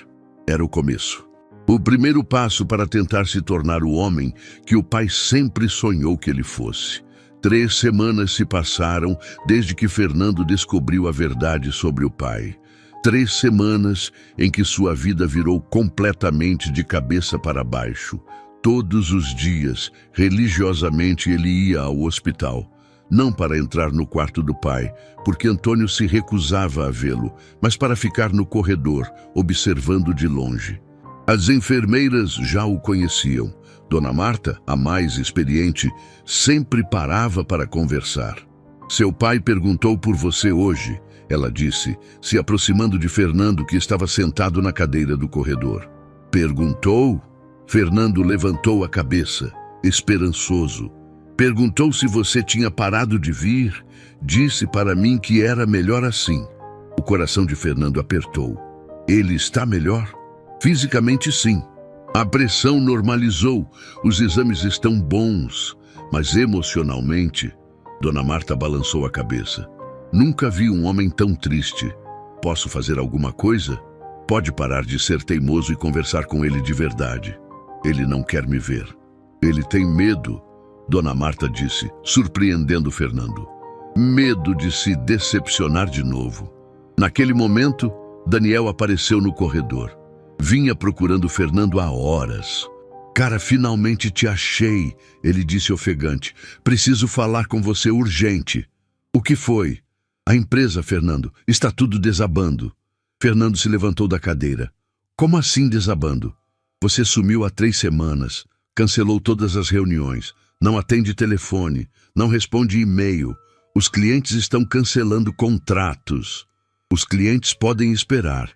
Era o começo. O primeiro passo para tentar se tornar o homem que o pai sempre sonhou que ele fosse. 3 semanas se passaram desde que Fernando descobriu a verdade sobre o pai. 3 semanas em que sua vida virou completamente de cabeça para baixo. Todos os dias, religiosamente, ele ia ao hospital. Não para entrar no quarto do pai, porque Antônio se recusava a vê-lo, mas para ficar no corredor, observando de longe. As enfermeiras já o conheciam. Dona Marta, a mais experiente, sempre parava para conversar. Seu pai perguntou por você hoje, ela disse, se aproximando de Fernando, que estava sentado na cadeira do corredor. Perguntou? Fernando levantou a cabeça, esperançoso. Perguntou se você tinha parado de vir. Disse para mim que era melhor assim. O coração de Fernando apertou. Ele está melhor? Fisicamente, sim. A pressão normalizou, os exames estão bons, mas emocionalmente... Dona Marta balançou a cabeça. Nunca vi um homem tão triste. Posso fazer alguma coisa? Pode parar de ser teimoso e conversar com ele de verdade. Ele não quer me ver. Ele tem medo, Dona Marta disse, surpreendendo Fernando. Medo de se decepcionar de novo. Naquele momento, Daniel apareceu no corredor. Vinha procurando Fernando há horas. Cara, finalmente te achei, ele disse ofegante. Preciso falar com você urgente. O que foi? A empresa, Fernando, está tudo desabando. Fernando se levantou da cadeira. Como assim desabando? Você sumiu há 3 semanas, cancelou todas as reuniões, não atende telefone, não responde e-mail. Os clientes estão cancelando contratos. Os clientes podem esperar.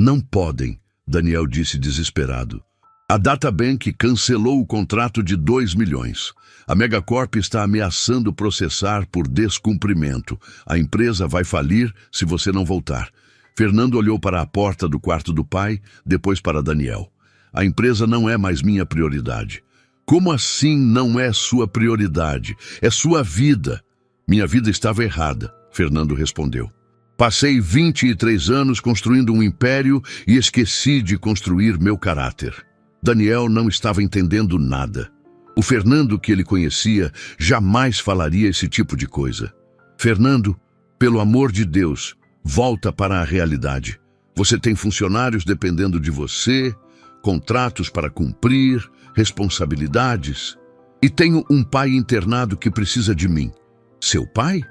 Não podem, Daniel disse desesperado. A Databank cancelou o contrato de 2 milhões. A Megacorp está ameaçando processar por descumprimento. A empresa vai falir se você não voltar. Fernando olhou para a porta do quarto do pai, depois para Daniel. A empresa não é mais minha prioridade. Como assim não é sua prioridade? É sua vida. Minha vida estava errada, Fernando respondeu. Passei 23 anos construindo um império e esqueci de construir meu caráter. Daniel não estava entendendo nada. O Fernando que ele conhecia jamais falaria esse tipo de coisa. Fernando, pelo amor de Deus, volta para a realidade. Você tem funcionários dependendo de você, contratos para cumprir, responsabilidades. E tenho um pai internado que precisa de mim. Seu pai?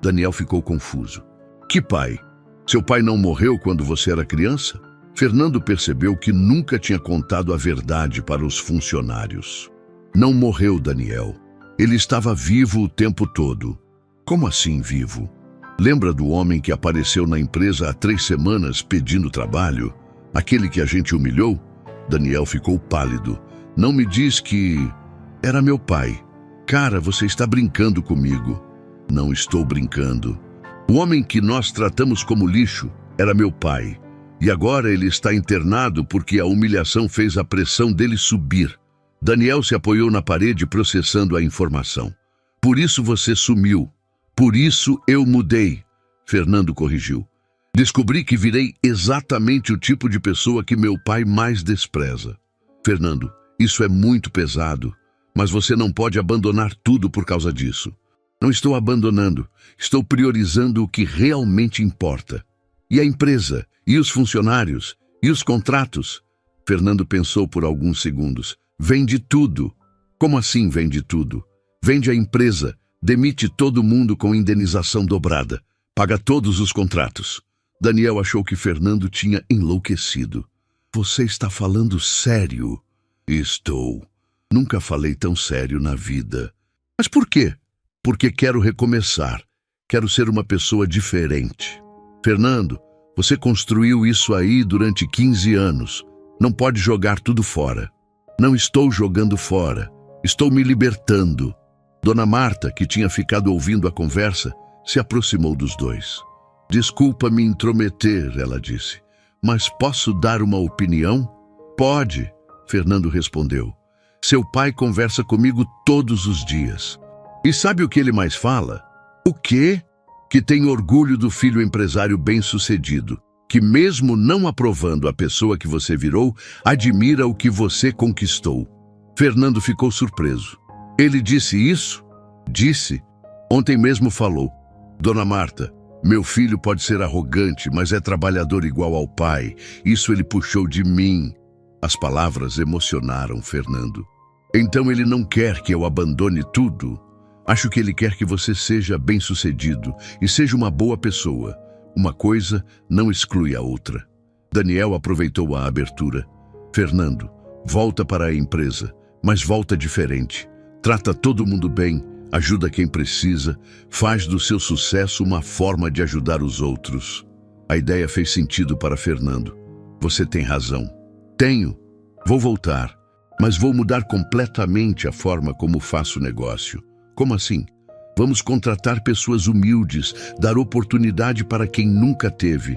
Daniel ficou confuso. Que pai? Seu pai não morreu quando você era criança? Fernando percebeu que nunca tinha contado a verdade para os funcionários. Não morreu, Daniel. Ele estava vivo o tempo todo. Como assim vivo? Lembra do homem que apareceu na empresa há 3 semanas pedindo trabalho? Aquele que a gente humilhou? Daniel ficou pálido. Não me diz que... Era meu pai. Cara, você está brincando comigo. Não estou brincando. O homem que nós tratamos como lixo era meu pai. E agora ele está internado porque a humilhação fez a pressão dele subir. Daniel se apoiou na parede processando a informação. Por isso você sumiu. Por isso eu mudei. Fernando corrigiu. Descobri que virei exatamente o tipo de pessoa que meu pai mais despreza. Fernando, isso é muito pesado, mas você não pode abandonar tudo por causa disso. Não estou abandonando, estou priorizando o que realmente importa. E a empresa? E os funcionários? E os contratos? Fernando pensou por alguns segundos. Vende tudo. Como assim vende tudo? Vende a empresa, demite todo mundo com indenização dobrada, paga todos os contratos. Daniel achou que Fernando tinha enlouquecido. Você está falando sério? Estou. Nunca falei tão sério na vida. Mas por quê? Porque quero recomeçar. Quero ser uma pessoa diferente. Fernando, você construiu isso aí durante 15 anos. Não pode jogar tudo fora. Não estou jogando fora. Estou me libertando. Dona Marta, que tinha ficado ouvindo a conversa, se aproximou dos dois. Desculpa me intrometer, ela disse, mas posso dar uma opinião? Pode, Fernando respondeu. Seu pai conversa comigo todos os dias. E sabe o que ele mais fala? O quê? Que tem orgulho do filho empresário bem-sucedido, que mesmo não aprovando a pessoa que você virou, admira o que você conquistou. Fernando ficou surpreso. Ele disse isso? Disse. Ontem mesmo falou. Dona Marta, meu filho pode ser arrogante, mas é trabalhador igual ao pai. Isso ele puxou de mim. As palavras emocionaram Fernando. Então ele não quer que eu abandone tudo? Acho que ele quer que você seja bem-sucedido e seja uma boa pessoa. Uma coisa não exclui a outra. Daniel aproveitou a abertura. Fernando, volta para a empresa, mas volta diferente. Trata todo mundo bem, ajuda quem precisa, faz do seu sucesso uma forma de ajudar os outros. A ideia fez sentido para Fernando. Você tem razão. Tenho. Vou voltar, mas vou mudar completamente a forma como faço negócio. Como assim? Vamos contratar pessoas humildes, dar oportunidade para quem nunca teve.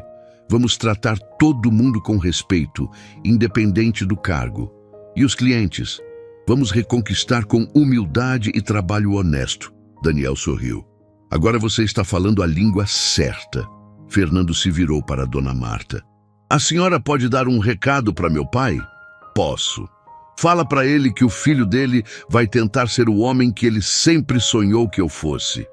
Vamos tratar todo mundo com respeito, independente do cargo. E os clientes? Vamos reconquistar com humildade e trabalho honesto. Daniel sorriu. Agora você está falando a língua certa. Fernando se virou para Dona Marta. A senhora pode dar um recado para meu pai? Posso. Fala para ele que o filho dele vai tentar ser o homem que ele sempre sonhou que eu fosse.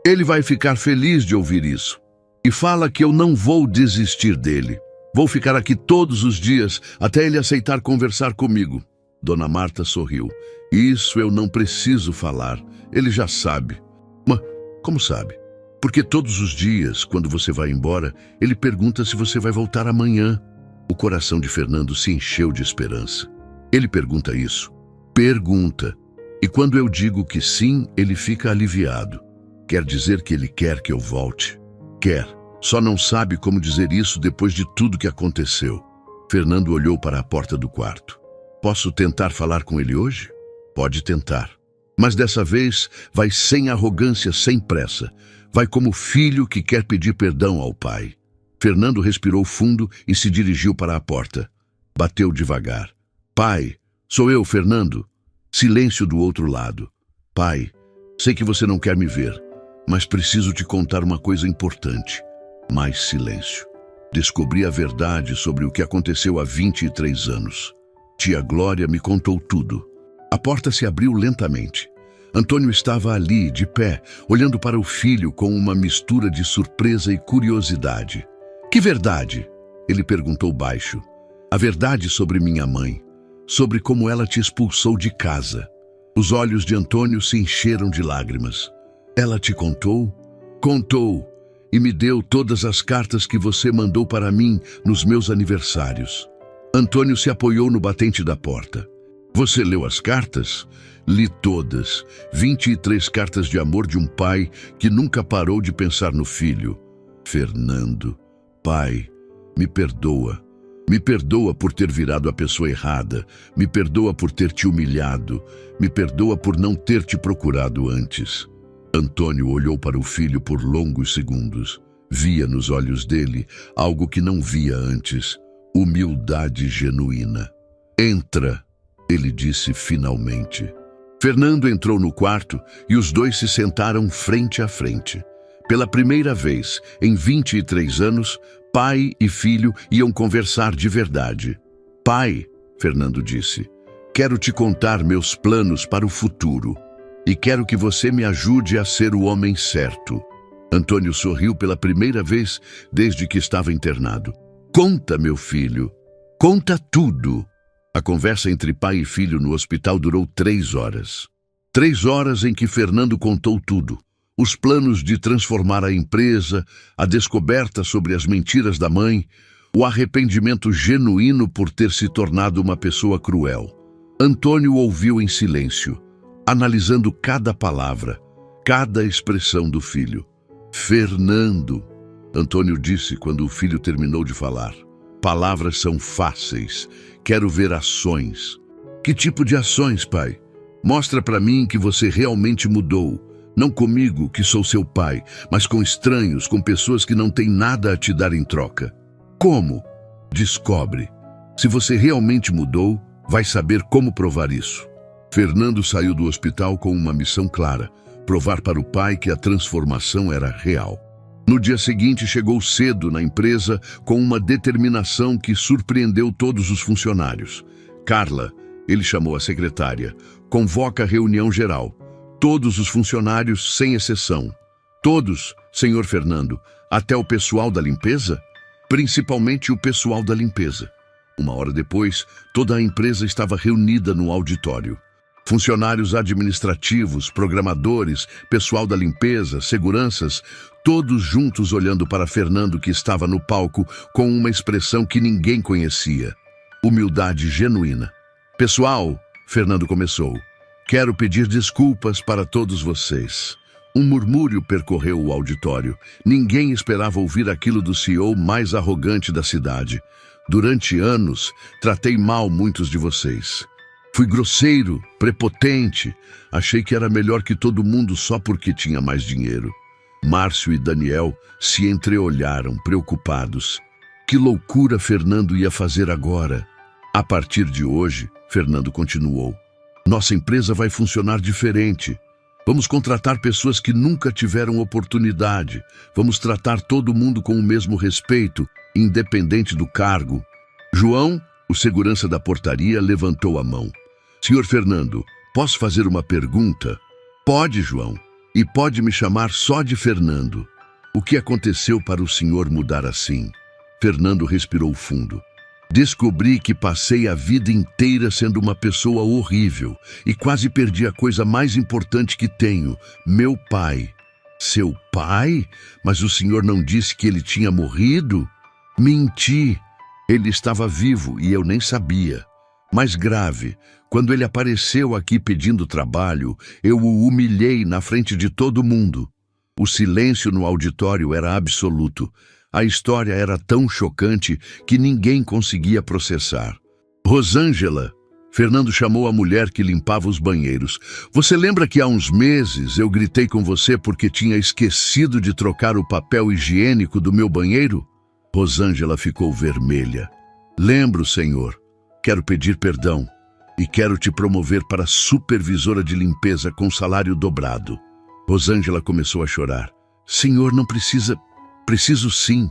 Ele vai ficar feliz de ouvir isso. E fala que eu não vou desistir dele. Vou ficar aqui todos os dias até ele aceitar conversar comigo. Dona Marta sorriu. Isso eu não preciso falar. Ele já sabe. Mas como sabe? Porque todos os dias, quando você vai embora, ele pergunta se você vai voltar amanhã. O coração de Fernando se encheu de esperança. Ele pergunta isso. Pergunta. E quando eu digo que sim, ele fica aliviado. Quer dizer que ele quer que eu volte. Quer. Só não sabe como dizer isso depois de tudo que aconteceu. Fernando olhou para a porta do quarto. Posso tentar falar com ele hoje? Pode tentar. Mas dessa vez vai sem arrogância, sem pressa. Vai como filho que quer pedir perdão ao pai. Fernando respirou fundo e se dirigiu para a porta. Bateu devagar. Pai, sou eu, Fernando. Silêncio do outro lado. Pai, sei que você não quer me ver, mas preciso te contar uma coisa importante. Mais silêncio. Descobri a verdade sobre o que aconteceu há 23 anos. Tia Glória me contou tudo. A porta se abriu lentamente. Antônio estava ali, de pé, olhando para o filho com uma mistura de surpresa e curiosidade. Que verdade? Ele perguntou baixo. A verdade sobre minha mãe. Sobre como ela te expulsou de casa. Os olhos de Antônio se encheram de lágrimas. Ela te contou? Contou. E me deu todas as cartas que você mandou para mim nos meus aniversários. Antônio se apoiou no batente da porta. Você leu as cartas? Li todas. 23 cartas de amor de um pai que nunca parou de pensar no filho. Fernando, pai, me perdoa. Me perdoa por ter virado a pessoa errada. Me perdoa por ter te humilhado. Me perdoa por não ter te procurado antes. Antônio olhou para o filho por longos segundos. Via nos olhos dele algo que não via antes. Humildade genuína. Entra, ele disse finalmente. Fernando entrou no quarto e os dois se sentaram frente a frente. Pela primeira vez, em 23 anos, pai e filho iam conversar de verdade. Pai, Fernando disse, quero te contar meus planos para o futuro e quero que você me ajude a ser o homem certo. Antônio sorriu pela primeira vez desde que estava internado. Conta, meu filho, conta tudo. A conversa entre pai e filho no hospital durou 3 horas. 3 horas em que Fernando contou tudo. Os planos de transformar a empresa, a descoberta sobre as mentiras da mãe, o arrependimento genuíno por ter se tornado uma pessoa cruel. Antônio ouviu em silêncio, analisando cada palavra, cada expressão do filho. Fernando, Antônio disse quando o filho terminou de falar. Palavras são fáceis. Quero ver ações. Que tipo de ações, pai? Mostra para mim que você realmente mudou. Não comigo, que sou seu pai, mas com estranhos, com pessoas que não têm nada a te dar em troca. Como? Descobre. Se você realmente mudou, vai saber como provar isso. Fernando saiu do hospital com uma missão clara: provar para o pai que a transformação era real. No dia seguinte, chegou cedo na empresa com uma determinação que surpreendeu todos os funcionários. Carla, ele chamou a secretária, convoca a reunião geral. Todos os funcionários, sem exceção. Todos, senhor Fernando, até o pessoal da limpeza? Principalmente o pessoal da limpeza. Uma hora depois, toda a empresa estava reunida no auditório. Funcionários administrativos, programadores, pessoal da limpeza, seguranças, todos juntos olhando para Fernando, que estava no palco com uma expressão que ninguém conhecia. Humildade genuína. Pessoal, Fernando começou, quero pedir desculpas para todos vocês. Um murmúrio percorreu o auditório. Ninguém esperava ouvir aquilo do CEO mais arrogante da cidade. Durante anos, tratei mal muitos de vocês. Fui grosseiro, prepotente. Achei que era melhor que todo mundo só porque tinha mais dinheiro. Márcio e Daniel se entreolharam, preocupados. Que loucura Fernando ia fazer agora? A partir de hoje, Fernando continuou, nossa empresa vai funcionar diferente. Vamos contratar pessoas que nunca tiveram oportunidade. Vamos tratar todo mundo com o mesmo respeito, independente do cargo. João, o segurança da portaria, levantou a mão. Senhor Fernando, posso fazer uma pergunta? Pode, João. E pode me chamar só de Fernando. O que aconteceu para o senhor mudar assim? Fernando respirou fundo. Descobri que passei a vida inteira sendo uma pessoa horrível e quase perdi a coisa mais importante que tenho, meu pai. Seu pai? Mas o senhor não disse que ele tinha morrido? Menti. Ele estava vivo e eu nem sabia. Mais grave, quando ele apareceu aqui pedindo trabalho, eu o humilhei na frente de todo mundo. O silêncio no auditório era absoluto. A história era tão chocante que ninguém conseguia processar. Rosângela, Fernando chamou a mulher que limpava os banheiros. Você lembra que há uns meses eu gritei com você porque tinha esquecido de trocar o papel higiênico do meu banheiro? Rosângela ficou vermelha. Lembro, senhor. Quero pedir perdão e quero te promover para supervisora de limpeza com salário dobrado. Rosângela começou a chorar. Senhor, não precisa... Preciso sim.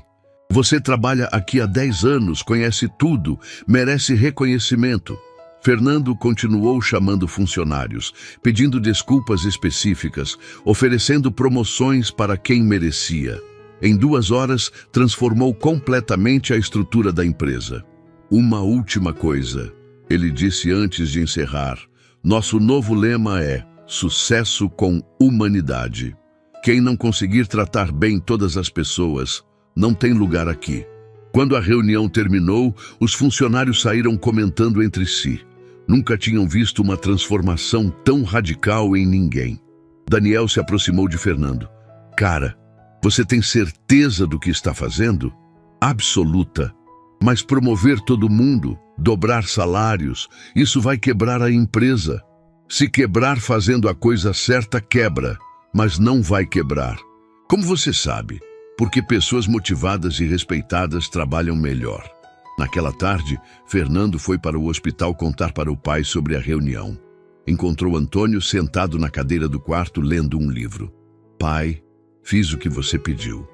Você trabalha aqui há 10 anos, conhece tudo, merece reconhecimento. Fernando continuou chamando funcionários, pedindo desculpas específicas, oferecendo promoções para quem merecia. Em 2 horas, transformou completamente a estrutura da empresa. Uma última coisa, ele disse antes de encerrar. Nosso novo lema é sucesso com humanidade. Quem não conseguir tratar bem todas as pessoas, não tem lugar aqui. Quando a reunião terminou, os funcionários saíram comentando entre si. Nunca tinham visto uma transformação tão radical em ninguém. Daniel se aproximou de Fernando. Cara, você tem certeza do que está fazendo? Absoluta. Mas promover todo mundo, dobrar salários, isso vai quebrar a empresa. Se quebrar fazendo a coisa certa, quebra. Mas não vai quebrar. Como você sabe? Porque pessoas motivadas e respeitadas trabalham melhor. Naquela tarde, Fernando foi para o hospital contar para o pai sobre a reunião. Encontrou Antônio sentado na cadeira do quarto lendo um livro. Pai, fiz o que você pediu.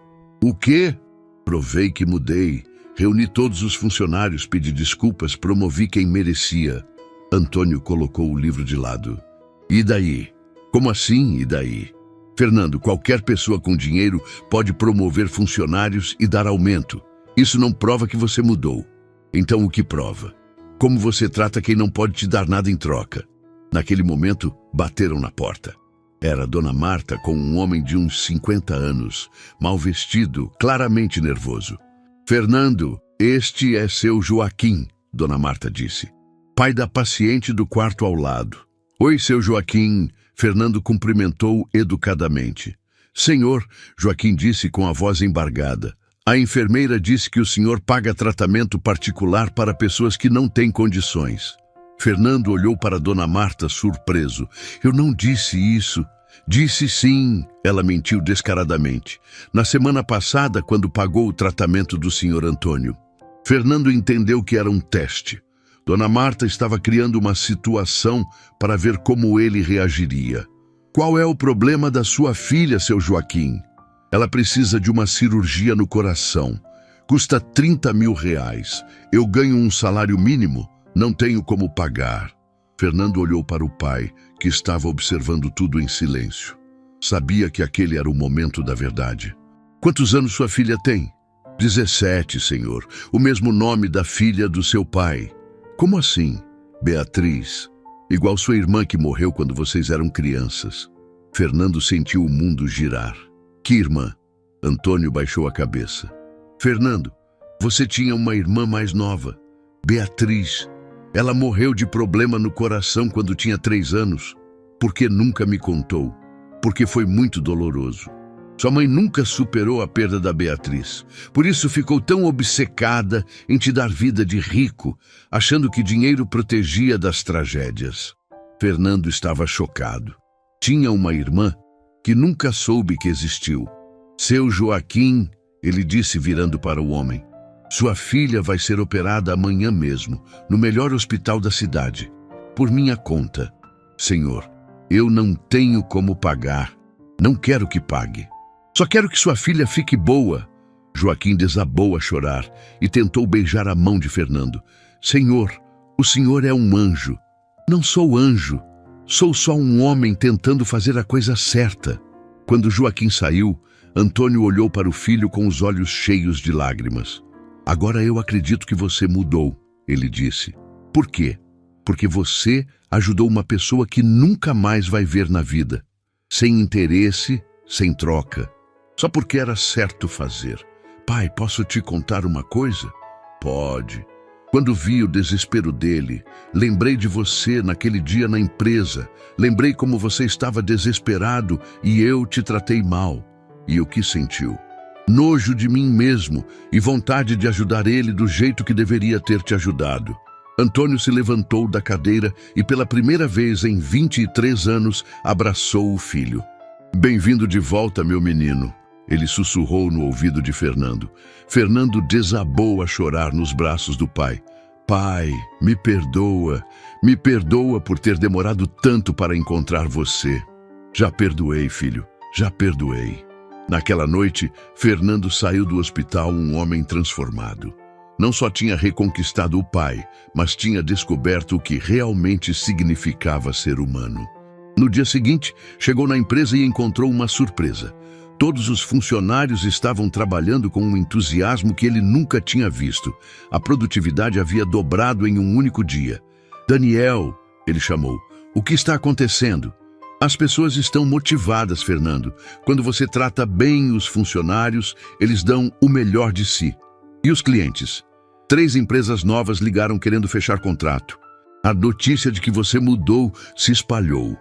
O quê? Provei que mudei. Reuni todos os funcionários, pedi desculpas, promovi quem merecia. Antônio colocou o livro de lado. E daí? Como assim, e daí? Fernando, qualquer pessoa com dinheiro pode promover funcionários e dar aumento. Isso não prova que você mudou. Então o que prova? Como você trata quem não pode te dar nada em troca? Naquele momento, bateram na porta. Era Dona Marta com um homem de uns 50 anos, mal vestido, claramente nervoso. Fernando, este é seu Joaquim, Dona Marta disse. Pai da paciente do quarto ao lado. Oi, seu Joaquim. Fernando cumprimentou educadamente. Senhor, Joaquim disse com a voz embargada. A enfermeira disse que o senhor paga tratamento particular para pessoas que não têm condições. Fernando olhou para Dona Marta surpreso. Eu não disse isso. Disse sim, ela mentiu descaradamente. Na semana passada, quando pagou o tratamento do Sr. Antônio. Fernando entendeu que era um teste. Dona Marta estava criando uma situação para ver como ele reagiria. Qual é o problema da sua filha, seu Joaquim? Ela precisa de uma cirurgia no coração. Custa R$30 mil. Eu ganho um salário mínimo, não tenho como pagar. Fernando olhou para o pai, que estava observando tudo em silêncio. Sabia que aquele era o momento da verdade. Quantos anos sua filha tem? 17, senhor. O mesmo nome da filha do seu pai. Como assim? Beatriz. Igual sua irmã que morreu quando vocês eram crianças. Fernando sentiu o mundo girar. Que irmã? Antônio baixou a cabeça. Fernando, você tinha uma irmã mais nova, Beatriz. Ela morreu de problema no coração quando tinha 3 anos. Por que nunca me contou? Porque foi muito doloroso. Sua mãe nunca superou a perda da Beatriz. Por isso ficou tão obcecada em te dar vida de rico, achando que dinheiro protegia das tragédias. Fernando estava chocado. Tinha uma irmã que nunca soube que existiu. Seu Joaquim, ele disse virando para o homem. Sua filha vai ser operada amanhã mesmo, no melhor hospital da cidade. Por minha conta. Senhor, eu não tenho como pagar. Não quero que pague. Só quero que sua filha fique boa. Joaquim desabou a chorar e tentou beijar a mão de Fernando. Senhor, o senhor é um anjo. Não sou anjo. Sou só um homem tentando fazer a coisa certa. Quando Joaquim saiu, Antônio olhou para o filho com os olhos cheios de lágrimas. Agora eu acredito que você mudou, ele disse. Por quê? Porque você ajudou uma pessoa que nunca mais vai ver na vida. Sem interesse, sem troca. Só porque era certo fazer. Pai, posso te contar uma coisa? Pode. Quando vi o desespero dele, lembrei de você naquele dia na empresa. Lembrei como você estava desesperado e eu te tratei mal. E o que sentiu? Nojo de mim mesmo e vontade de ajudar ele do jeito que deveria ter te ajudado. Antônio se levantou da cadeira e pela primeira vez em 23 anos abraçou o filho. Bem-vindo de volta, meu menino. Ele sussurrou no ouvido de Fernando. Fernando desabou a chorar nos braços do pai. Pai, me perdoa por ter demorado tanto para encontrar você. Já perdoei, filho, já perdoei. Naquela noite, Fernando saiu do hospital um homem transformado. Não só tinha reconquistado o pai, mas tinha descoberto o que realmente significava ser humano. No dia seguinte, chegou na empresa e encontrou uma surpresa. Todos os funcionários estavam trabalhando com um entusiasmo que ele nunca tinha visto. A produtividade havia dobrado em um único dia. Daniel, ele chamou, o que está acontecendo? As pessoas estão motivadas, Fernando. Quando você trata bem os funcionários, eles dão o melhor de si. E os clientes? 3 empresas novas ligaram querendo fechar contrato. A notícia de que você mudou se espalhou.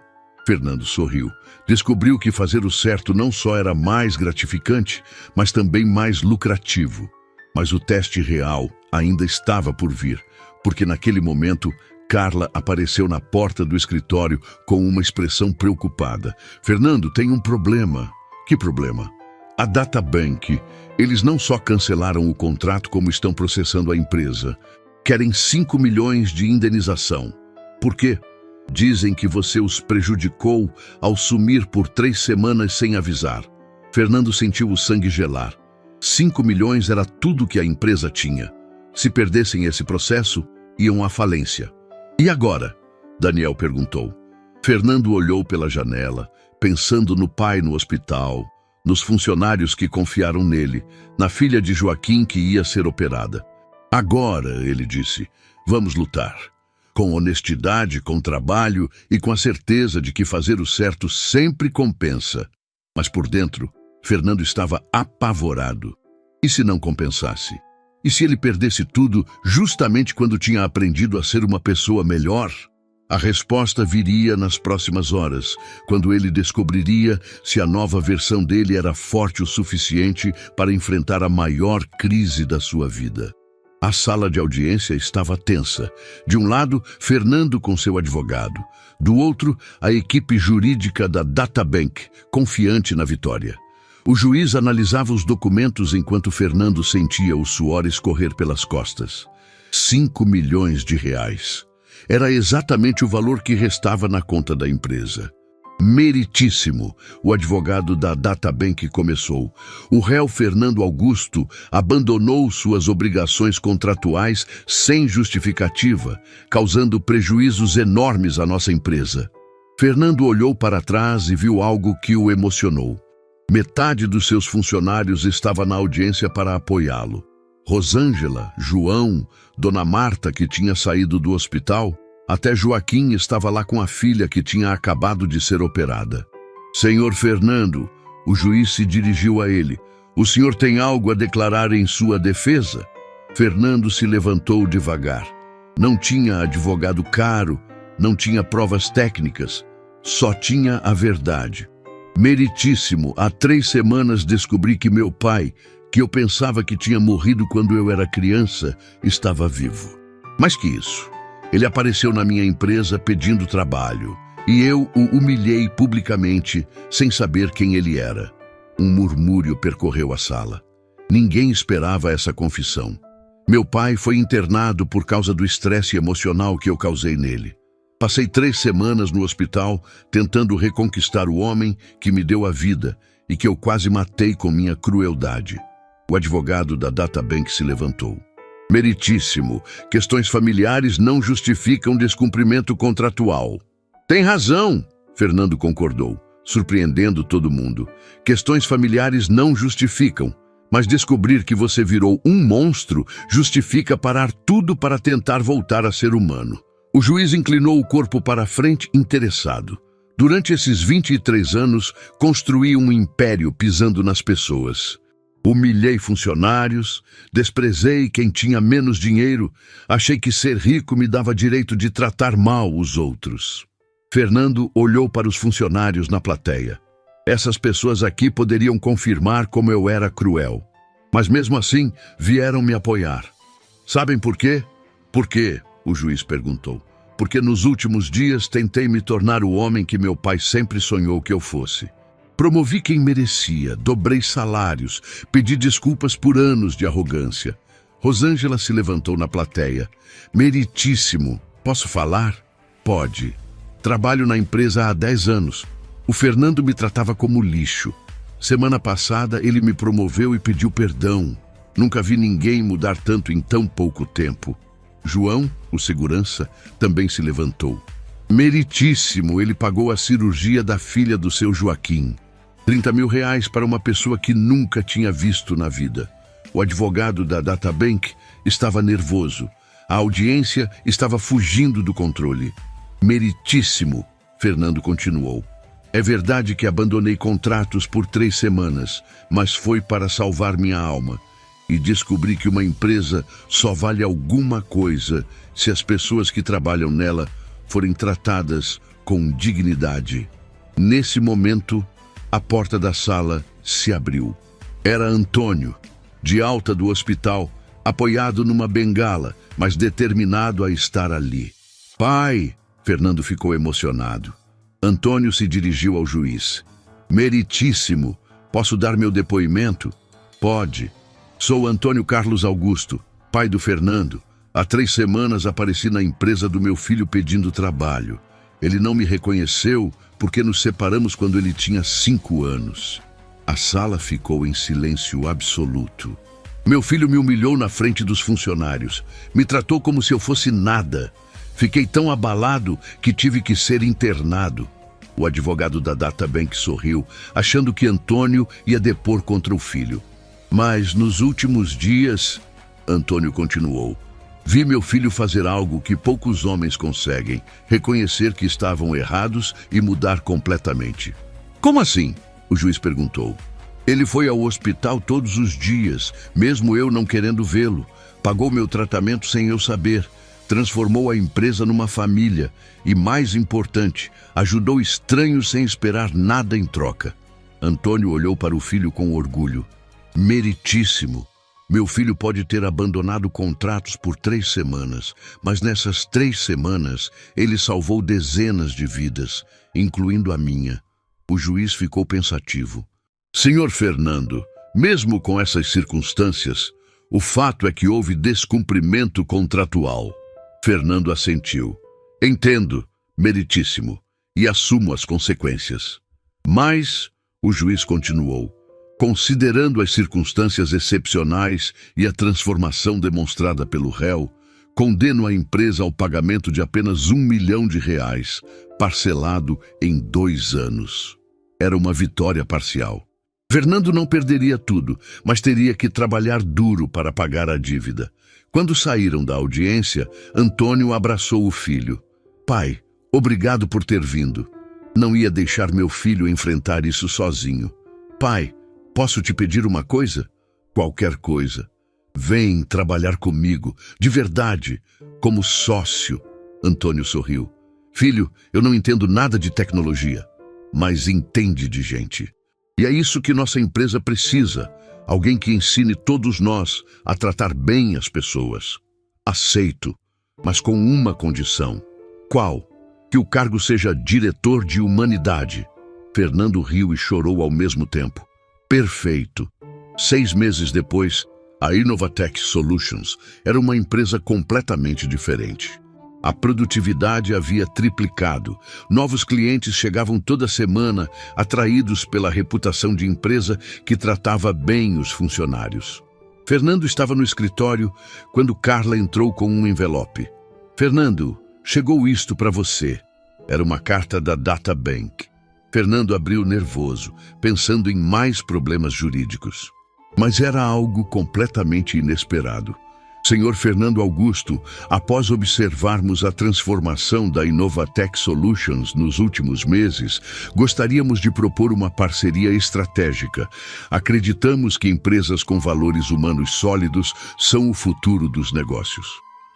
Fernando sorriu. Descobriu que fazer o certo não só era mais gratificante, mas também mais lucrativo. Mas o teste real ainda estava por vir, porque naquele momento Carla apareceu na porta do escritório com uma expressão preocupada. Fernando, tem um problema. Que problema? A Databank. Eles não só cancelaram o contrato, como estão processando a empresa. Querem 5 milhões de indenização. Por quê? Dizem que você os prejudicou ao sumir por 3 semanas sem avisar. Fernando sentiu o sangue gelar. 5 milhões era tudo que a empresa tinha. Se perdessem esse processo, iam à falência. E agora? Daniel perguntou. Fernando olhou pela janela, pensando no pai no hospital, nos funcionários que confiaram nele, na filha de Joaquim que ia ser operada. Agora, ele disse, vamos lutar. Com honestidade, com trabalho e com a certeza de que fazer o certo sempre compensa. Mas por dentro, Fernando estava apavorado. E se não compensasse? E se ele perdesse tudo justamente quando tinha aprendido a ser uma pessoa melhor? A resposta viria nas próximas horas, quando ele descobriria se a nova versão dele era forte o suficiente para enfrentar a maior crise da sua vida. A sala de audiência estava tensa. De um lado, Fernando com seu advogado. Do outro, a equipe jurídica da Databank, confiante na vitória. O juiz analisava os documentos enquanto Fernando sentia o suor escorrer pelas costas. 5 milhões de reais. Era exatamente o valor que restava na conta da empresa. Meritíssimo, o advogado da Databank começou. O réu Fernando Augusto abandonou suas obrigações contratuais sem justificativa, causando prejuízos enormes à nossa empresa. Fernando olhou para trás e viu algo que o emocionou. Metade dos seus funcionários estava na audiência para apoiá-lo. Rosângela, João, Dona Marta, que tinha saído do hospital, até Joaquim estava lá com a filha que tinha acabado de ser operada. Senhor Fernando, o juiz se dirigiu a ele. O senhor tem algo a declarar em sua defesa? Fernando se levantou devagar. Não tinha advogado caro, não tinha provas técnicas, só tinha a verdade. Meritíssimo, há 3 semanas descobri que meu pai, que eu pensava que tinha morrido quando eu era criança, estava vivo. Mais que isso, ele apareceu na minha empresa pedindo trabalho, e eu o humilhei publicamente, sem saber quem ele era. Um murmúrio percorreu a sala. Ninguém esperava essa confissão. Meu pai foi internado por causa do estresse emocional que eu causei nele. Passei 3 semanas no hospital tentando reconquistar o homem que me deu a vida e que eu quase matei com minha crueldade. O advogado da Databank se levantou. Meritíssimo, questões familiares não justificam descumprimento contratual. Tem razão, Fernando concordou, surpreendendo todo mundo. Questões familiares não justificam, mas descobrir que você virou um monstro justifica parar tudo para tentar voltar a ser humano. O juiz inclinou o corpo para a frente, interessado. Durante esses 23 anos, construí um império pisando nas pessoas. Humilhei funcionários, desprezei quem tinha menos dinheiro, achei que ser rico me dava direito de tratar mal os outros. Fernando olhou para os funcionários na plateia. Essas pessoas aqui poderiam confirmar como eu era cruel. Mas mesmo assim, vieram me apoiar. Sabem por quê? Por quê? O juiz perguntou. Porque nos últimos dias tentei me tornar o homem que meu pai sempre sonhou que eu fosse. Promovi quem merecia, dobrei salários, pedi desculpas por anos de arrogância. Rosângela se levantou na plateia. Meritíssimo. Posso falar? Pode. Trabalho na empresa há 10 anos. O Fernando me tratava como lixo. Semana passada ele me promoveu e pediu perdão. Nunca vi ninguém mudar tanto em tão pouco tempo. João, o segurança, também se levantou. Meritíssimo, ele pagou a cirurgia da filha do seu Joaquim. 30 mil reais para uma pessoa que nunca tinha visto na vida. O advogado da Databank estava nervoso. A audiência estava fugindo do controle. Meritíssimo, Fernando continuou. É verdade que abandonei contratos por 3 semanas, mas foi para salvar minha alma. E descobri que uma empresa só vale alguma coisa se as pessoas que trabalham nela forem tratadas com dignidade. Nesse momento, a porta da sala se abriu. Era Antônio, de alta do hospital, apoiado numa bengala, mas determinado a estar ali. Pai! Fernando ficou emocionado. Antônio se dirigiu ao juiz. Meritíssimo, posso dar meu depoimento? Pode. Sou Antônio Carlos Augusto, pai do Fernando. Há 3 semanas apareci na empresa do meu filho pedindo trabalho. Ele não me reconheceu porque nos separamos quando ele tinha 5 anos. A sala ficou em silêncio absoluto. Meu filho me humilhou na frente dos funcionários. Me tratou como se eu fosse nada. Fiquei tão abalado que tive que ser internado. O advogado da Databank sorriu, achando que Antônio ia depor contra o filho. Mas nos últimos dias, Antônio continuou, vi meu filho fazer algo que poucos homens conseguem, reconhecer que estavam errados e mudar completamente. Como assim? O juiz perguntou. Ele foi ao hospital todos os dias, mesmo eu não querendo vê-lo. Pagou meu tratamento sem eu saber. Transformou a empresa numa família e, mais importante, ajudou estranhos sem esperar nada em troca. Antônio olhou para o filho com orgulho. Meritíssimo. Meu filho pode ter abandonado contratos por 3 semanas, mas nessas 3 semanas ele salvou dezenas de vidas, incluindo a minha. O juiz ficou pensativo. Senhor Fernando, mesmo com essas circunstâncias, o fato é que houve descumprimento contratual. Fernando assentiu. Entendo, meritíssimo, e assumo as consequências. Mas, o juiz continuou, considerando as circunstâncias excepcionais e a transformação demonstrada pelo réu, condeno a empresa ao pagamento de apenas R$1 milhão, parcelado em 2 anos. Era uma vitória parcial. Fernando não perderia tudo, mas teria que trabalhar duro para pagar a dívida. Quando saíram da audiência, Antônio abraçou o filho. Pai, obrigado por ter vindo. Não ia deixar meu filho enfrentar isso sozinho. Pai, posso te pedir uma coisa? Qualquer coisa. Vem trabalhar comigo, de verdade, como sócio. Antônio sorriu. Filho, eu não entendo nada de tecnologia, mas entende de gente. E é isso que nossa empresa precisa. Alguém que ensine todos nós a tratar bem as pessoas. Aceito, mas com uma condição. Qual? Que o cargo seja diretor de humanidade. Fernando riu e chorou ao mesmo tempo. Perfeito. 6 meses depois, a Inovatech Solutions era uma empresa completamente diferente. A produtividade havia triplicado. Novos clientes chegavam toda semana, atraídos pela reputação de empresa que tratava bem os funcionários. Fernando estava no escritório quando Carla entrou com um envelope. Fernando, chegou isto para você. Era uma carta da DataBank. Fernando abriu nervoso, pensando em mais problemas jurídicos. Mas era algo completamente inesperado. Senhor Fernando Augusto, após observarmos a transformação da Inovatech Solutions nos últimos meses, gostaríamos de propor uma parceria estratégica. Acreditamos que empresas com valores humanos sólidos são o futuro dos negócios.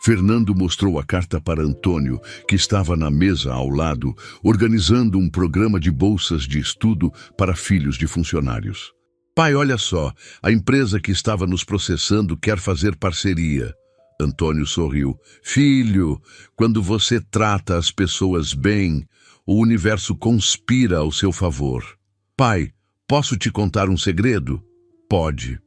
Fernando mostrou a carta para Antônio, que estava na mesa ao lado, organizando um programa de bolsas de estudo para filhos de funcionários. Pai, olha só, a empresa que estava nos processando quer fazer parceria. Antônio sorriu. Filho, quando você trata as pessoas bem, o universo conspira ao seu favor. Pai, posso te contar um segredo? Pode.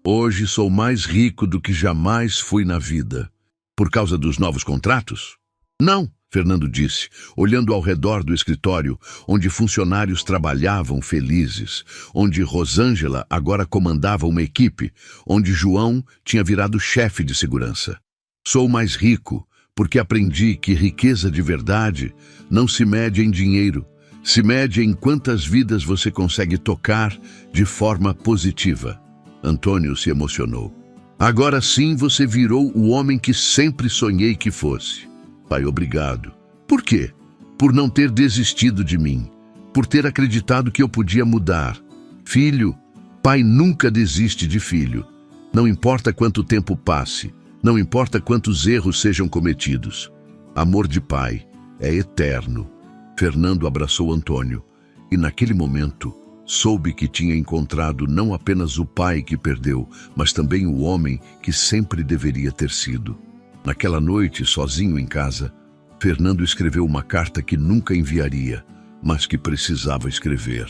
Hoje sou mais rico do que jamais fui na vida. Por causa dos novos contratos? Não, Fernando disse, olhando ao redor do escritório, onde funcionários trabalhavam felizes, onde Rosângela agora comandava uma equipe, onde João tinha virado chefe de segurança. Sou mais rico porque aprendi que riqueza de verdade não se mede em dinheiro, se mede em quantas vidas você consegue tocar de forma positiva. Antônio se emocionou. Agora sim você virou o homem que sempre sonhei que fosse. Pai, obrigado. Por quê? Por não ter desistido de mim, por ter acreditado que eu podia mudar. Filho, pai nunca desiste de filho. Não importa quanto tempo passe, não importa quantos erros sejam cometidos. Amor de pai é eterno. Fernando abraçou Antônio e naquele momento soube que tinha encontrado não apenas o pai que perdeu, mas também o homem que sempre deveria ter sido. Naquela noite, sozinho em casa, Fernando escreveu uma carta que nunca enviaria, mas que precisava escrever.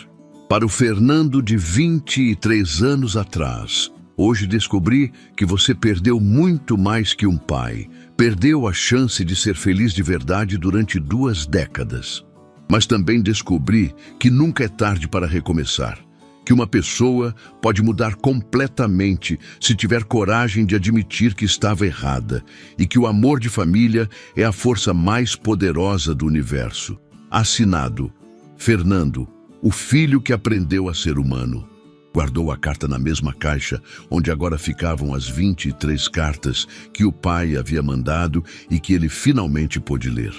Para o Fernando de 23 anos atrás, hoje descobri que você perdeu muito mais que um pai. Perdeu a chance de ser feliz de verdade durante 2 décadas. Mas também descobri que nunca é tarde para recomeçar. Que uma pessoa pode mudar completamente se tiver coragem de admitir que estava errada e que o amor de família é a força mais poderosa do universo. Assinado, Fernando, o filho que aprendeu a ser humano. Guardou a carta na mesma caixa, onde agora ficavam as 23 cartas que o pai havia mandado e que ele finalmente pôde ler.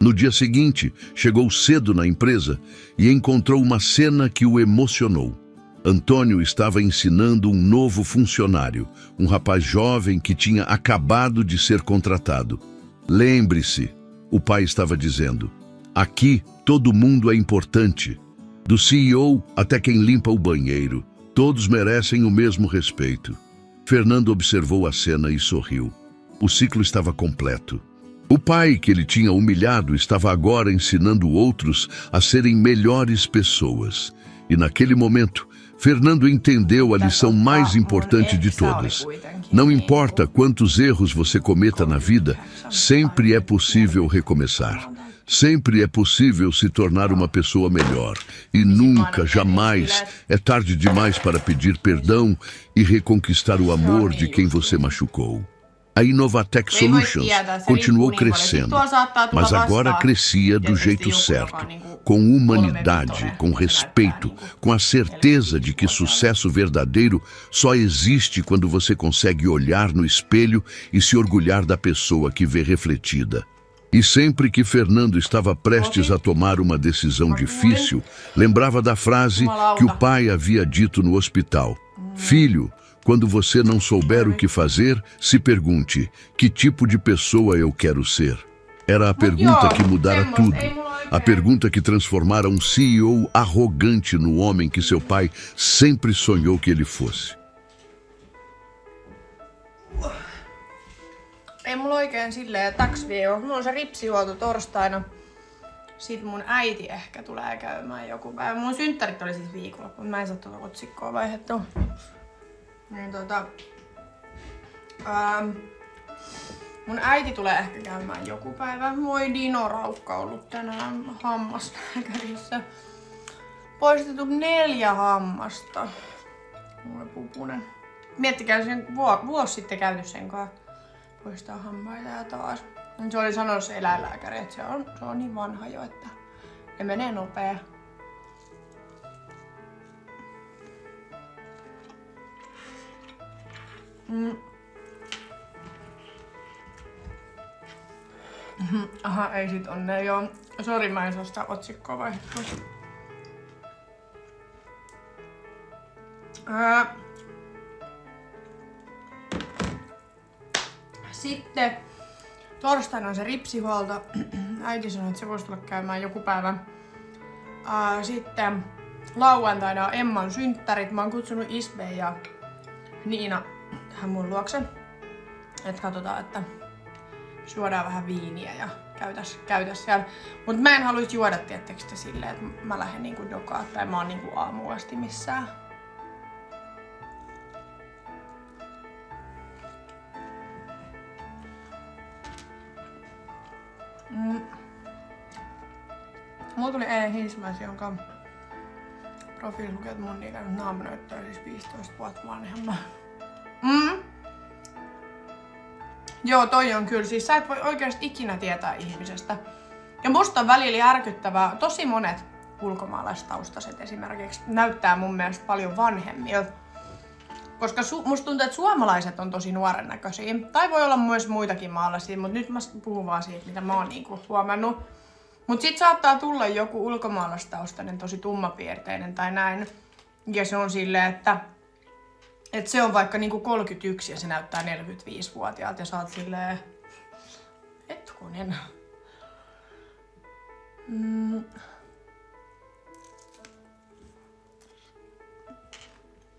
No dia seguinte, chegou cedo na empresa e encontrou uma cena que o emocionou. Antônio estava ensinando um novo funcionário, um rapaz jovem que tinha acabado de ser contratado. Lembre-se, o pai estava dizendo, aqui todo mundo é importante. Do CEO até quem limpa o banheiro, todos merecem o mesmo respeito. Fernando observou a cena e sorriu. O ciclo estava completo. O pai que ele tinha humilhado estava agora ensinando outros a serem melhores pessoas. E naquele momento, Fernando entendeu a lição mais importante de todas. Não importa quantos erros você cometa na vida, sempre é possível recomeçar. Sempre é possível se tornar uma pessoa melhor. E nunca, jamais, é tarde demais para pedir perdão e reconquistar o amor de quem você machucou. A Inovatec Solutions continuou crescendo, mas agora crescia do jeito certo, com humanidade, com respeito, com a certeza de que sucesso verdadeiro só existe quando você consegue olhar no espelho e se orgulhar da pessoa que vê refletida. E sempre que Fernando estava prestes a tomar uma decisão difícil, lembrava da frase que o pai havia dito no hospital: "Filho, quando você não souber o que fazer, se pergunte, que tipo de pessoa eu quero ser?" Era a pergunta que mudara tudo. A pergunta que transformara um CEO arrogante no homem que seu pai sempre sonhou que ele fosse. Ei mulla oikein silleen taksviikko. Mulla on se ripsihuolto torstaina. Sitten mun äiti ehkä tulee käymään joku päivä. Mun synttärit oli siis viikonloppu. Mä en saa tuota otsikkoa vaihdettua. Niin mun äiti tulee ehkä käymään joku päivä. Moi Dino Raukka ollut tänään hammaslääkärissä. Poistettu 4 hammasta. Voi pupunen. Miettikää sen vuosi sitten käyty sen kanssa. Poistaa hampaita ja taas. Se oli sanonut se eläinlääkäri, että se on niin vanha jo, että ne menee nopea. Aha, ei sit onne joo. Sori, mä en saa sitä otsikkoa vaihdettua. Sitten torstaina on se ripsihuolto. Äiti sanoi, että se voisi tulla käymään joku päivä. Sitten lauantaina on Emman synttärit. Mä oon kutsunut Isbe ja Niina tähän mun luokse. Et katsotaan, että juodaan vähän viiniä ja käytäs siellä. Mut mä en haluis juoda tiettekö silleen, että mä lähden niinku dokaan tai mä oon niinku aamuun asti missään. Mulla tuli eilen Hinsmäs, jonka profiili lukee, että mun ikäinen naama näyttää siis 15 vuotta vanhemman. Joo, toi on kyllä. Siis sä et voi oikeasti ikinä tietää ihmisestä. Ja musta on välillä järkyttävää. Tosi monet ulkomaalaistaustaiset esimerkiksi näyttää mun mielestä paljon vanhemmilta. Koska musta tuntuu, että suomalaiset on tosi nuoren näköisiä. Tai voi olla myös muitakin maalaisia, mutta nyt mä puhun vaan siitä, mitä mä oon niinku huomannut. Mut sit saattaa tulla joku ulkomaalaistaustainen, tosi tummapiirteinen tai näin. Ja se on silleen, että se on vaikka niinku 31 ja se näyttää 45-vuotiaalta ja sä oot silleen... Hetkonen.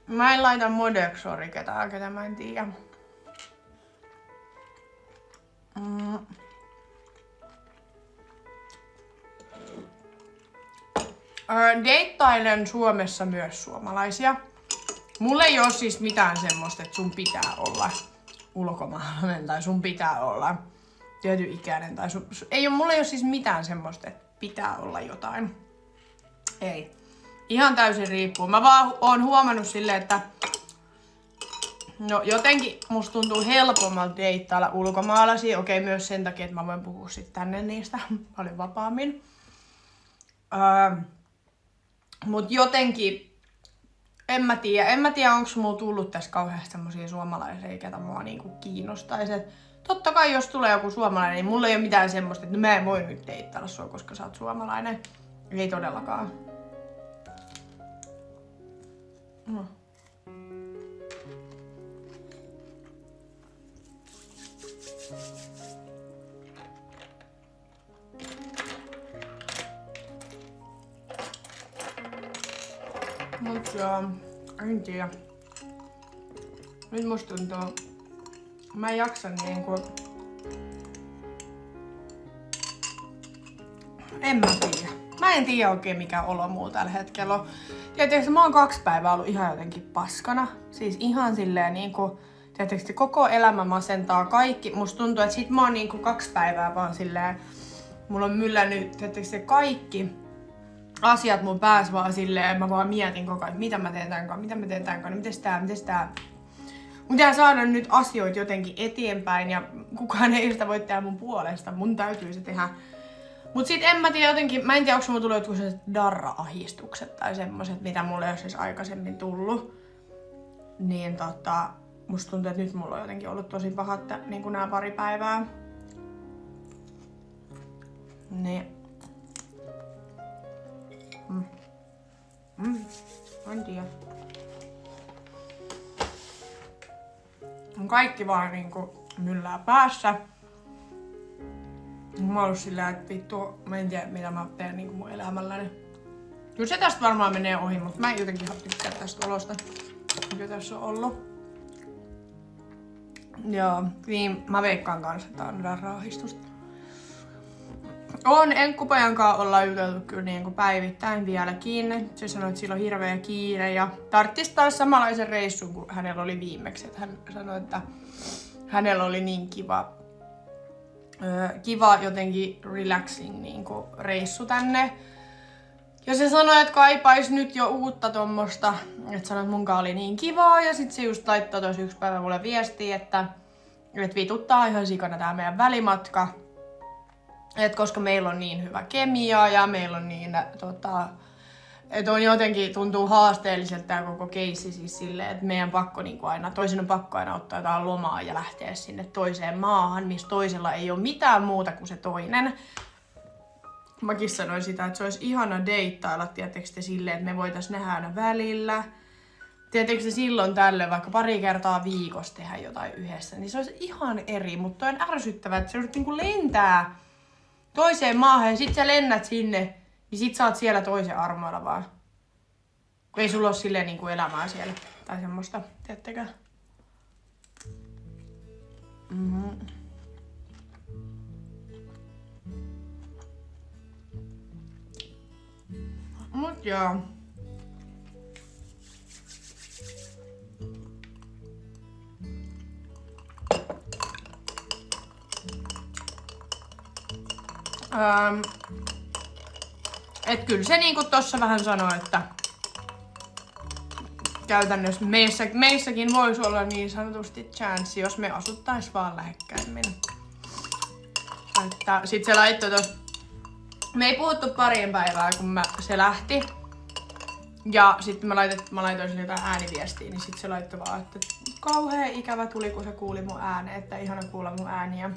Mä en laita Modexori ketään, ketä mä en tiedä. Deittailen Suomessa myös suomalaisia. Mulla ei oo siis mitään semmoista, että sun pitää olla ulkomaalainen tai sun pitää olla tietyn ikäinen tai mulla ei oo siis mitään semmoista, että pitää olla jotain. Ei. Ihan täysin riippuu. Mä vaan oon huomannut silleen, että no jotenkin musta tuntuu helpommalta deittailla ulkomaalaisia. Okei, myös sen takia, että mä voin puhua sit tänne niistä paljon vapaammin. Mut jotenkin, en mä tiedä onko mulla tullut tässä kauheasti semmosia suomalaisia, ketä mua niinku kiinnostaisi. Totta kai jos tulee joku suomalainen, niin mulla ei ole mitään semmoista, että mä en voi nyt deittailla sua, koska sä oot suomalainen. Ei todellakaan. No. Mut joo, en tiedä. Nyt musta tuntuu, mä en jaksa niinku... En mä tiedä. Mä en tiedä oikein mikä olo muu tällä hetkellä on. Tietysti mä oon 2 päivää ollut ihan jotenkin paskana. Siis ihan silleen niinku... Tietysti koko elämä masentaa kaikki. Musta tuntuu, että sit mä oon niinku 2 päivää vaan silleen... Mulla on myllännyt tietysti kaikki asiat mun päässä vaan silleen. Mä vaan mietin koko ajan, mitä mä teen tän kanssa, mites tää. Mun pitää saada nyt asioita jotenkin eteenpäin ja kukaan ei sitä voi tehdä mun puolesta. Mun täytyy se tehdä. Mut sit en mä tiedä jotenkin, mä en tiedä onko mulla tullut jotkut sellaiset darra-ahdistukset tai semmoset, mitä mulle ei ole siis aikaisemmin tullut. Niin musta tuntuu, että nyt mulla on jotenkin ollut tosi pahat niin nää 2 päivää. Niin. En tiedä. Kaikki vaan niinku myllää päässä. Mä oon ollut sillä, että vittu, mä en tiedä mitä mä teen niinku mun elämälläni. Kyllä se tästä varmaan menee ohi, mutta mä en jotenkin tykkää tästä olosta, mikä tässä on ollut. Joo, niin mä veikkaan kanssa, että tää on darra-ahdistusta. Enkkupojan kanssa ollaan juteltu kyllä niinku päivittäin vieläkin. Se sanoi, että sillä on hirveä kiire ja tarttis taas samanlaisen reissun kuin hänellä oli viimeksi. Että hän sanoi, että hänellä oli niin kiva jotenkin relaxing niinku reissu tänne. Ja se sanoi, että kaipais nyt jo uutta tommosta. Että sanoi, että munkaan oli niin kivaa ja sit se just laittoi tossa 1 päivä mulle viestiä, että vituttaa ihan sikana tää meidän välimatka. Et koska meillä on niin hyvä kemia ja meillä on niin että on jotenkin tuntuu haasteelliselta tää koko keissi siis silleen, että meidän pakko niinku aina, toisen on pakko aina ottaa jotain lomaa ja lähteä sinne toiseen maahan, missä toisella ei ole mitään muuta kuin se toinen. Mäkin sanoin sitä, että se olisi ihana deittailla, tietysti silleen, että me voitais nähdä aina välillä. Tietysti silloin tällöin vaikka 2 kertaa viikossa tehdä jotain yhdessä, niin se olisi ihan eri, mutta on ärsyttävää, että se on niinku lentää toiseen maahan ja sit sä lennät sinne, niin sit sä oot siellä toisen armoilla vaan. Kun ei sulla oo silleen niinku elämää siellä. Tai semmoista, tiedättekö? Mut joo. Et kyllä se niinku tossa vähän sanoi, että käytännössä meissäkin voisi olla niin sanotusti chanssi, jos me asuttais vaan lähekkäimmin. Että sit se laittoi tos... Me ei puhuttu 2 päivää, kun se lähti. Ja sitten mä laitoin sille jotain ääniviestiä, niin sit se laittoi vaan, että kauhea ikävä tuli, kun se kuuli mun äänen, että ihana kuulla mun ääniä.